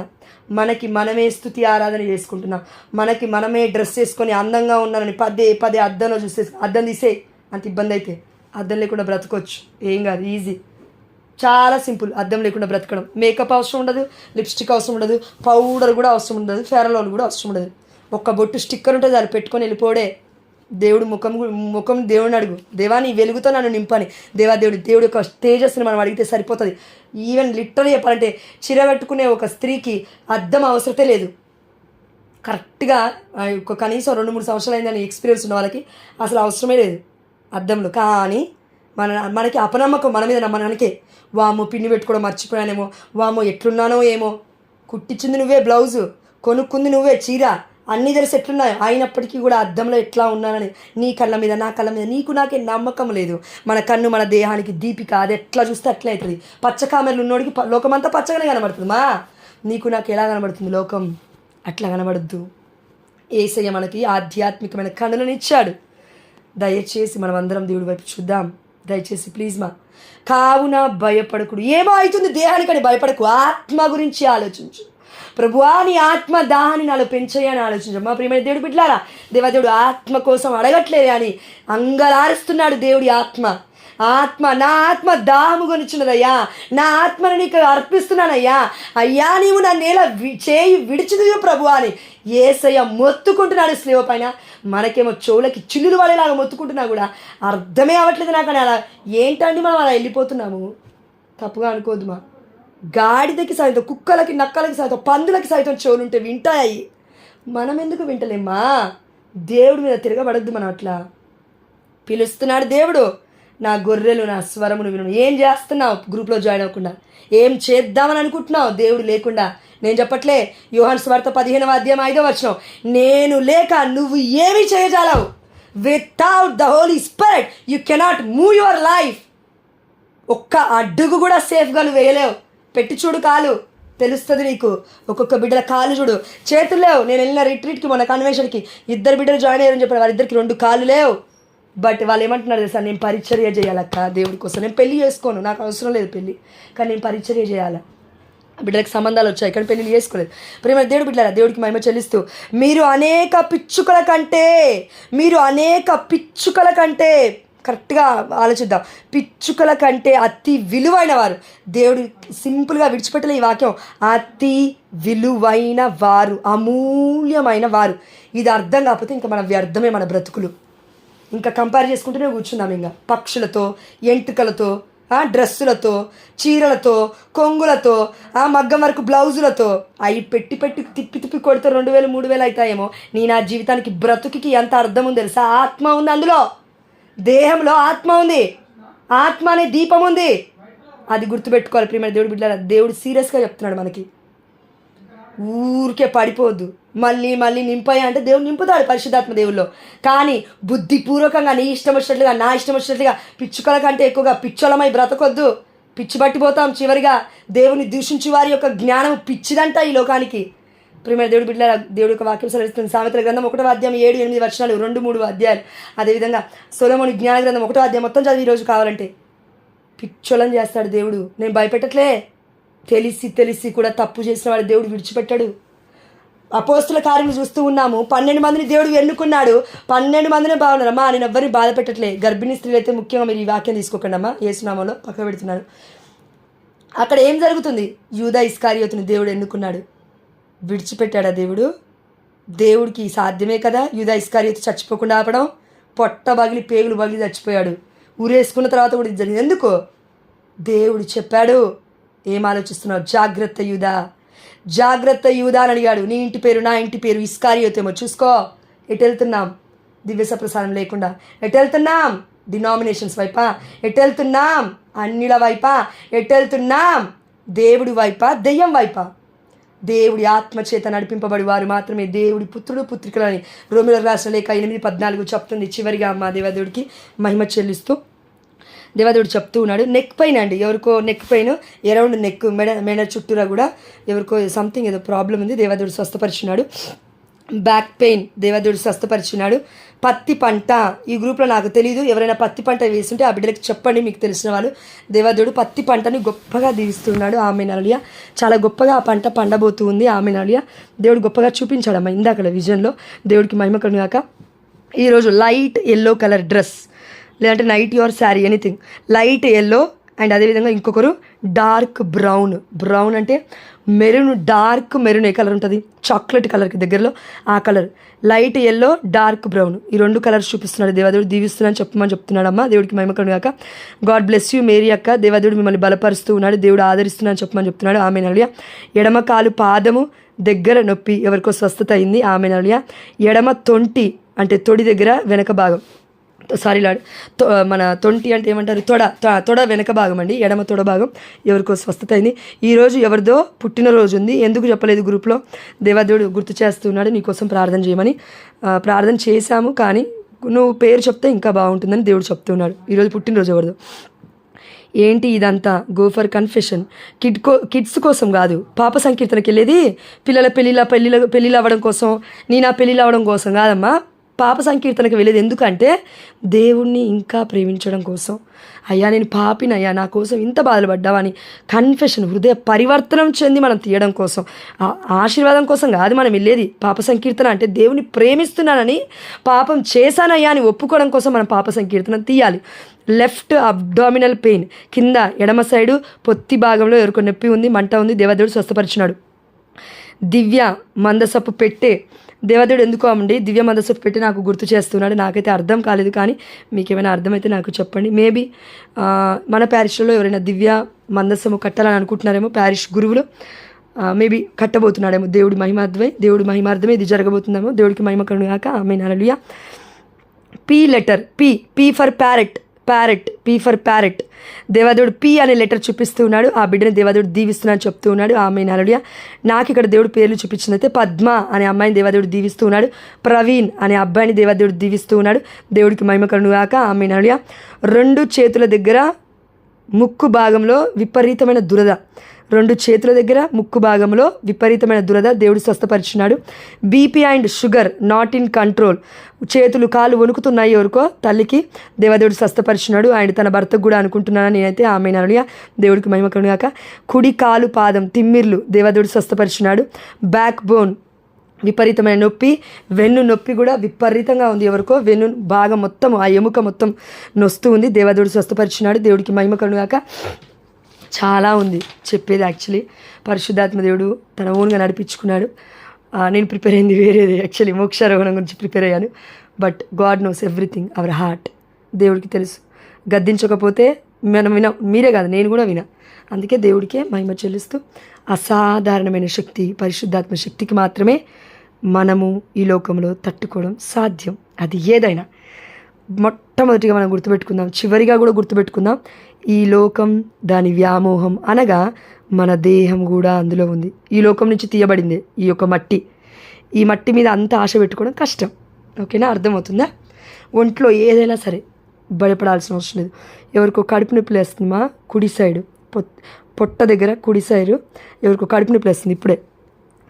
మనకి మనమే స్తుతి ఆరాధన చేసుకుంటున్నాం. మనకి మనమే డ్రెస్ వేసుకొని అందంగా ఉన్నానని పదే పదే అద్దంలో చూసే అద్దం తీసే అంత ఇబ్బంది అయితే అద్దం లేకుండా బ్రతకొచ్చు, ఏం కాదు, ఈజీ, చాలా సింపుల్. అద్దం లేకుండా బ్రతకడం. మేకప్ అవసరం ఉండదు, లిప్స్టిక్ అవసరం ఉండదు, పౌడర్ కూడా అవసరం ఉండదు, ఫెయిర్ అండ్ లవ్లీ కూడా అవసరం ఉండదు. ఒక్క బొట్టు స్టిక్కర్ ఉంటుంది అది పెట్టుకొని వెళ్ళిపోడే. దేవుడు ముఖం దేవుడిని అడుగు, దేవా నీ వెలుగుతో నన్ను నింపని. దేవుడి యొక్క తేజస్సుని మనం అడిగితే సరిపోతుంది. ఈవెన్ లిటరల్ చెప్పాలంటే చీర కట్టుకునే ఒక స్త్రీకి అద్దం అవసరతే లేదు. కరెక్ట్గా కనీసం 2-3 సంవత్సరాలు అయిందని ఎక్స్పీరియన్స్ ఉన్న వాళ్ళకి అసలు అవసరమే లేదు అద్దంలో. కానీ మనకి అపనమ్మకం మన మీద, మనకే వామో పిన్ని పెట్టుకోవడం మర్చిపోయానేమో, వామో ఎట్లున్నానో ఏమో, కుట్టించింది నువ్వే బ్లౌజు, కొనుక్కుంది నువ్వే చీర, అన్నీ తెలిసి ఎట్లున్నాయో, అయినప్పటికీ కూడా అద్దంలో ఎట్లా ఉన్నానని నీ కళ్ళ మీద నా కళ్ళ మీద నీకు నాకే నమ్మకం లేదు. మన కన్ను మన దేహానికి దీపిక, అది ఎట్లా చూస్తే అట్లా అవుతుంది. పచ్చకామెర్లు ఉన్నోడికి లోకమంతా పచ్చగానే కనబడుతుంది. నీకు నాకు ఎలా కనబడుతుంది లోకం? అట్లా కనబడద్దు. యేసయ్య మనకి ఆధ్యాత్మికమైన కన్నులను ఇచ్చాడు. దయచేసి మనం అందరం దేవుడి వైపు చూద్దాం. దయచేసి ప్లీజ్ కావున భయపడకుడు. ఏమో అవుతుంది దేహానికని భయపడకు, ఆత్మ గురించి ఆలోచించు. ప్రభువా నీ ఆత్మ దాహాన్ని నాలో పెంచయ్యని ఆలోచించు. మా ప్రియమైన దేవుడు బిడ్డలారా, దేవదేవుడు ఆత్మ కోసం అడగట్లేదు అని అంగలారుస్తున్నాడు. దేవుడి ఆత్మ నా ఆత్మ దాహము కొనిచ్చినదయ్యా, నా ఆత్మను నీకు అర్పిస్తున్నానయ్యా, అయ్యా నీవు నా నేల చేయి విడిచిది ప్రభువా అని యేసయ్య మొత్తుకుంటున్నాడు స్లేవ పైన. మనకేమో చెవులకి చిల్లులు పడేలాగా మొత్తుకుంటున్నా కూడా అర్థమే అవ్వట్లేదు నాకు. అని అలా ఏంటండి మనం అలా వెళ్ళిపోతున్నాము? తప్పుగా అనుకోద్దుమా. గాడిదకి సైతం, కుక్కలకి, నక్కలకి సైతం, పందులకి సైతం చెవులుంటే వింటాయి. మనం ఎందుకు వింటలేమ్మా? దేవుడి మీద తిరగబడద్దు మనం. అట్లా పిలుస్తున్నాడు దేవుడు, నా గొర్రెలు నా స్వరమును విను. ఏం చేస్తున్నావు గ్రూప్లో జాయిన్ అవ్వకుండా? ఏం చేద్దామని అనుకుంటున్నావు దేవుడు లేకుండా? నేను చెప్పట్లే, యోహాను సువార్త 15వ అధ్యాయం 5వ వచనం, నేను లేక నువ్వు ఏమి చేయజాలవు. Without the holy spirit you cannot move your life. ఒక్క అడుగు కూడా సేఫ్గా నువ్వు వేయలేవు. పెట్టి చూడు కాలు, తెలుస్తుంది నీకు. ఒక్కొక్క బిడ్డల కాలు చూడు, చేతులు లేవు. నేను వెళ్ళిన రిట్రీట్కి, మన కన్వెన్షన్కి 2 బిడ్డలు జాయిన్ అయ్యారని చెప్పారు. వాళ్ళిద్దరికి 2 కాళ్ళు లేవు. బట్ వాళ్ళు ఏమంటున్నారు తెలుసా? నేను పరిచర్య చేయాలక్క దేవుడి కోసం. నేను పెళ్ళి చేసుకోను, నాకు అవసరం లేదు పెళ్ళి, కానీ నేను పరిచర్య చేయాలి. బిడ్డలకు సంబంధాలు వచ్చాయి, ఇక్కడ పెళ్ళిళ్ళు చేసుకోలేదు. ప్రేమ దేవుడు బిడ్డలారా, దేవుడికి మహిమ చెల్లిస్తూ, మీరు అనేక పిచ్చుకల కంటే కరెక్ట్గా ఆలోచిద్దాం. పిచ్చుకల కంటే అతి విలువైన వారు. దేవుడు సింపుల్గా విడిచిపెట్టలే ఈ వాక్యం. అతి విలువైన వారు, అమూల్యమైన వారు. ఇది అర్థం కాకపోతే ఇంకా మన వ్యర్థమే మన బ్రతుకులు. ఇంకా కంపేర్ చేసుకుంటూనే కూర్చున్నాం. ఇంకా పక్షులతో, ఎంటుకలతో, డ్రెస్సులతో, చీరలతో, కొంగులతో, మగ్గం వరకు బ్లౌజులతో అవి పెట్టి తిప్పి కొడితే 2000 3000 అవుతాయేమో. నా జీవితానికి బ్రతుకి ఎంత అర్థం ఉంది తెలుసా? ఆత్మ ఉంది అందులో, దేహంలో ఆత్మ ఉంది, ఆత్మ అనే దీపం ఉంది. అది గుర్తుపెట్టుకోవాలి ప్రియమైన దేవుడు బిడ్డలారా. దేవుడు సీరియస్గా చెప్తున్నాడు మనకి. ఊరికే పడిపోవద్దు. మళ్ళీ నింపాయి అంటే దేవుడు నింపుతాడు పరిశుద్ధాత్మ దేవుల్లో. కానీ బుద్ధిపూర్వకంగా నీ ఇష్టం వచ్చినట్లుగా, నా ఇష్టం వచ్చినట్లుగా పిచ్చుకల కంటే ఎక్కువగా పిచ్చోళమై బ్రతకొద్దు. పిచ్చి పట్టిపోతాం. చివరిగా దేవుని దూషించు వారి యొక్క జ్ఞానం పిచ్చిదంట ఈ లోకానికి. ప్రియమైన దేవుడు బిడ్డలారా, దేవుడి యొక్క వాక్యం సెలవిస్తుంది. సామెతల గ్రంథం 1వ అధ్యాయం 7-8 వచనాలు, 2-3 అధ్యాయాలు. అదేవిధంగా సొలొమోను జ్ఞాన గ్రంథం 1వ అధ్యాయం మొత్తం చదివి ఈరోజు కావాలంటే. పిచ్చోళం చేస్తాడు దేవుడు. నేను భయపెట్టట్లే. తెలిసి కూడా తప్పు చేసిన వాడు దేవుడు విడిచిపెట్టాడు. అపోస్తుల కార్యం చూస్తూ ఉన్నాము. 12 మందిని దేవుడు ఎన్నుకున్నాడు. 12 మందినే బాగున్నారమ్మా. నేను ఎవ్వరిని బాధ పెట్టట్లే. గర్భిణీ స్త్రీలు అయితే ముఖ్యంగా మీరు ఈ వాక్యం తీసుకోకండి అమ్మా. యేసునామంలో పక్క పెడుతున్నాను. అక్కడ ఏం జరుగుతుంది? యూదా ఇస్కారియోతుని దేవుడు ఎన్నుకున్నాడు. విడిచిపెట్టాడా దేవుడు? దేవుడికి సాధ్యమే కదా యూదా ఇస్కారియోతు చచ్చిపోకుండా ఆపడం. పొట్ట పగిలి పేగులు పగిలి చచ్చిపోయాడు. ఊరేసుకున్న తర్వాత కూడా ఇది జరిగింది. ఎందుకు? దేవుడు చెప్పాడు. ఏం ఆలోచిస్తున్నావు? జాగ్రత్త యూదా అని అడిగాడు. నీ ఇంటి పేరు, నా ఇంటి పేరు ఇస్కారియోతేమో. చూసుకో ఎటు వెళ్తున్నాం? దివ్య సప్రసాదం లేకుండా ఎటు వెళ్తున్నాం? డినామినేషన్స్ వైపా ఎటు వెళ్తున్నాం? అన్నిల వైపా ఎటు వెళ్తున్నాం? దేవుడి వైపా దెయ్యం వైపా? దేవుడి ఆత్మచేత నడిపింపబడి వారు మాత్రమే దేవుడి పుత్రుడు పుత్రికలని రోమిలకు రాసిన లేఖ 8:14 చెప్తుంది. చివరిగా అమ్మ దేవదేవుడికి మహిమ చెల్లిస్తూ దేవదేవుడు చెప్తూ ఉన్నాడు. నెక్ పెయిన్ అండి, ఎవరికో నెక్ పెయిన్, అరౌండ్ నెక్ మెడ చుట్టూరా కూడా ఎవరికో సంథింగ్ ఏదో ప్రాబ్లం ఉంది. దేవదేవుడు స్వస్థపరిచున్నాడు. బ్యాక్ పెయిన్ దేవదేవుడు స్వస్థపరిచున్నాడు. పత్తి పంట ఈ గ్రూప్లో నాకు తెలియదు, ఎవరైనా పత్తి పంట వేస్తుంటే ఆ బిడ్డలకి చెప్పండి, మీకు తెలిసిన వాళ్ళు. దేవదేవుడు పత్తి పంటని గొప్పగా దీవిస్తున్నాడు. Amen hallelujah. చాలా గొప్పగా ఆ పంట పండబోతూ ఉంది. Amen hallelujah. దేవుడు గొప్పగా చూపించాడమ్మా ఇందాక విజన్లో. దేవుడికి మహిమ కలుగుగాక. ఈరోజు లైట్ ఎల్లో కలర్ డ్రెస్, లేదంటే night your sari, anything light yellow. And అదేవిధంగా ఇంకొకరు డార్క్ బ్రౌన్ అంటే మెరూన్, డార్క్ మెరూన్ ఏ కలర్ ఉంటుంది, చాక్లెట్ కలర్కి దగ్గరలో ఆ colour. Light yellow, dark brown, ఈ 2 కలర్స్ చూపిస్తున్నాడు. దేవదేవుడు దీవిస్తున్నాను చెప్పమని చెప్తున్నాడమ్మా. దేవుడికి మహిమ కలుగుగాక. గాడ్ బ్లెస్ యూ మేరీ అక్క. దేవదేవుడు మిమ్మల్ని బలపరుస్తూ ఉన్నాడు. దేవుడు ఆదరిస్తున్నాను చెప్పమని చెప్తున్నాడు. Amen hallelujah. ఎడమ కాలు పాదము దగ్గర నొప్పి, ఎవరికో స్వస్థత అయింది. Amen hallelujah. ఎడమ తొంటి అంటే తొడి దగ్గర వెనక భాగం, సారీ లాడ్, మన తొంటి అంటే ఏమంటారు, తొడ వెనక భాగం అండి, ఎడమ తొడ భాగం ఎవరికో స్వస్థత అయింది. ఈరోజు ఎవరిదో పుట్టినరోజు ఉంది, ఎందుకు చెప్పలేదు గ్రూప్లో. దేవదేవుడు గుర్తు చేస్తున్నాడు నీకోసం ప్రార్థన చేయమని. ప్రార్థన చేశాము, కానీ నువ్వు పేరు చెప్తే ఇంకా బాగుంటుందని దేవుడు చెప్తున్నాడు. ఈరోజు పుట్టినరోజు ఎవరిదో. ఏంటి ఇదంతా? Go for confession. కిడ్స్ కోసం కాదు, పాప సంకీర్తనకి వెళ్ళేది పిల్లల పెళ్ళిళ్ళు అవ్వడం కోసం, నా పెళ్ళిళ్ళు అవ్వడం కోసం కాదమ్మా. పాప సంకీర్తనకు వెళ్ళేది ఎందుకంటే దేవుణ్ణి ఇంకా ప్రేమించడం కోసం. అయ్యా నేను పాపినయ్యా, నా కోసం ఇంత బాధలు పడ్డావని కన్ఫెషన్, హృదయ పరివర్తనం చెంది మనం తీయడం కోసం, ఆశీర్వాదం కోసం కాదు మనం వెళ్ళేది. పాప సంకీర్తన అంటే దేవుని ప్రేమిస్తున్నానని, పాపం చేశానయ్యా అని ఒప్పుకోవడం కోసం మనం పాప సంకీర్తన తీయాలి. లెఫ్ట్ అబ్డామినల్ పెయిన్, కింద ఎడమ సైడు పొత్తి భాగంలో ఎవరికో నొప్పి ఉంది, మంట ఉంది, దేవదేవుడు స్వస్థపరిచినాడు. దివ్య మందసపు పెట్టే, దేవదేవుడు ఎందుకో అండి దివ్య మందసపు పెట్టి నాకు గుర్తు చేస్తున్నాడు. నాకైతే అర్థం కాలేదు, కానీ మీకు ఏమైనా అర్థమైతే నాకు చెప్పండి. మేబీ మన ప్యారిష్లో ఎవరైనా దివ్య మందసము కట్టాలని అనుకుంటున్నారేమో, ప్యారిష్ గురువులు మేబీ కట్టబోతున్నాడేమో. దేవుడి మహిమార్థమే ఇది జరగబోతుందేమో. దేవుడికి మహిమ కలుగుగాక. Amen hallelujah. P letter, P for parrot, P for parrot. దేవదేవుడు పీ అనే లెటర్ చూపిస్తూ ఉన్నాడు. ఆ బిడ్డని దేవదేవుడు దీవిస్తున్నాను చెప్తూ ఉన్నాడు. ఆమేన్ హల్లెలూయా. నాకు ఇక్కడ దేవుడు పేర్లు చూపించినైతే పద్మ అనే అమ్మాయిని దేవదేవుడు దీవిస్తూ ఉన్నాడు. ప్రవీణ్ అనే అబ్బాయిని దేవదేవుడు దీవిస్తూ ఉన్నాడు. దేవుడికి మహిమ కలుగుగాక. ఆమేన్ హల్లెలూయా. 2 చేతుల దగ్గర ముక్కు భాగంలో విపరీతమైన దురద, 2 చేతుల దగ్గర ముక్కు భాగంలో విపరీతమైన దురద దేవుడు స్వస్థపరిచినాడు. BP and sugar not in control, చేతులు కాళ్ళు వణుకుతున్నాయి ఎవరికో తల్లికి, దేవదేవుడు స్వస్థపరిచినాడు. ఆయన తన భర్తకు కూడా అనుకుంటున్నాను నేనైతే. ఆమేన్ హల్లెలూయా. దేవుడికి మహిమ కలుగుగాక. కుడి కాలు పాదం తిమ్మిర్లు దేవదేవుడు స్వస్థపరిచినాడు. బ్యాక్ బోన్ విపరీతమైన నొప్పి, వెన్ను నొప్పి కూడా విపరీతంగా ఉంది ఎవరికో, వెన్ను భాగం మొత్తం ఆ ఎముక మొత్తం నొస్తూ ఉంది, దేవదేవుడు స్వస్థపరిచినాడు. దేవుడికి మహిమ కలుగుగాక. చాలా ఉంది చెప్పేది. యాక్చువల్లీ పరిశుద్ధాత్మ దేవుడు తన ఓన్గా నడిపించుకున్నాడు. నేను ప్రిపేర్ అయింది వేరేది, యాక్చువల్లీ మోక్షారోహణం గురించి ప్రిపేర్ అయ్యాను. But God knows everything, our heart. దేవుడికి తెలుసు. గద్దించకపోతే మనం మీరే కాదు నేను కూడా వినా. అందుకే దేవుడికే మహిమ చెల్లిస్తూ, అసాధారణమైన శక్తి, పరిశుద్ధాత్మ శక్తికి మాత్రమే మనము ఈ లోకంలో తట్టుకోవడం సాధ్యం. అది ఏదైనా మొట్టమొదటిగా మనం గుర్తుపెట్టుకుందాం, చివరిగా కూడా గుర్తుపెట్టుకుందాం. ఈ లోకం దాని వ్యామోహం అనగా మన దేహం కూడా అందులో ఉంది. ఈ లోకం నుంచి తీయబడింది ఈ యొక్క మట్టి. ఈ మట్టి మీద అంత ఆశ పెట్టుకోవడం కష్టం. ఓకేనా, అర్థమవుతుందా? ఒంట్లో ఏదైనా సరే భయపడాల్సిన అవసరం లేదు. ఎవరికో కడుపు నొప్పి లేస్తుందమ్మా, కుడి సైడు పొట్ట దగ్గర కుడి సైడు ఎవరికో కడుపు నొప్పి లేస్తుంది. ఇప్పుడే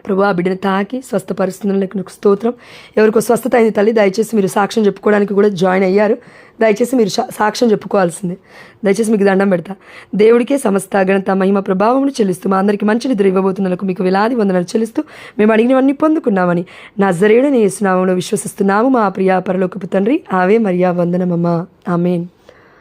ప్రభు ఆ బిడ్డను తాకి స్వస్థపరుస్తున్న స్తోత్రం. ఎవరికో స్వస్థత అయింది తల్లి, దయచేసి మీరు సాక్ష్యం చెప్పుకోవడానికి కూడా జాయిన్ అయ్యారు. దయచేసి మీరు సాక్ష్యం చెప్పుకోవాల్సిందే. దయచేసి మీకు దండం పెడతా. దేవుడికే సమస్త ఘనత మహిమ ప్రభావమును చెల్లిస్తూ మా అందరికీ మంచి నిద్ర ఇవ్వబోతున్నందుకు మీకు వేలాది వందనాలు చెల్లిస్తూ మేము అడిగినవన్నీ పొందుకున్నామని నజరేయుడైన యేసు నామములో విశ్వసిస్తున్నాము మా ప్రియ పరలోకపు తండ్రి. ఆవే మరియా వందనమమ్మా. ఆమేన్.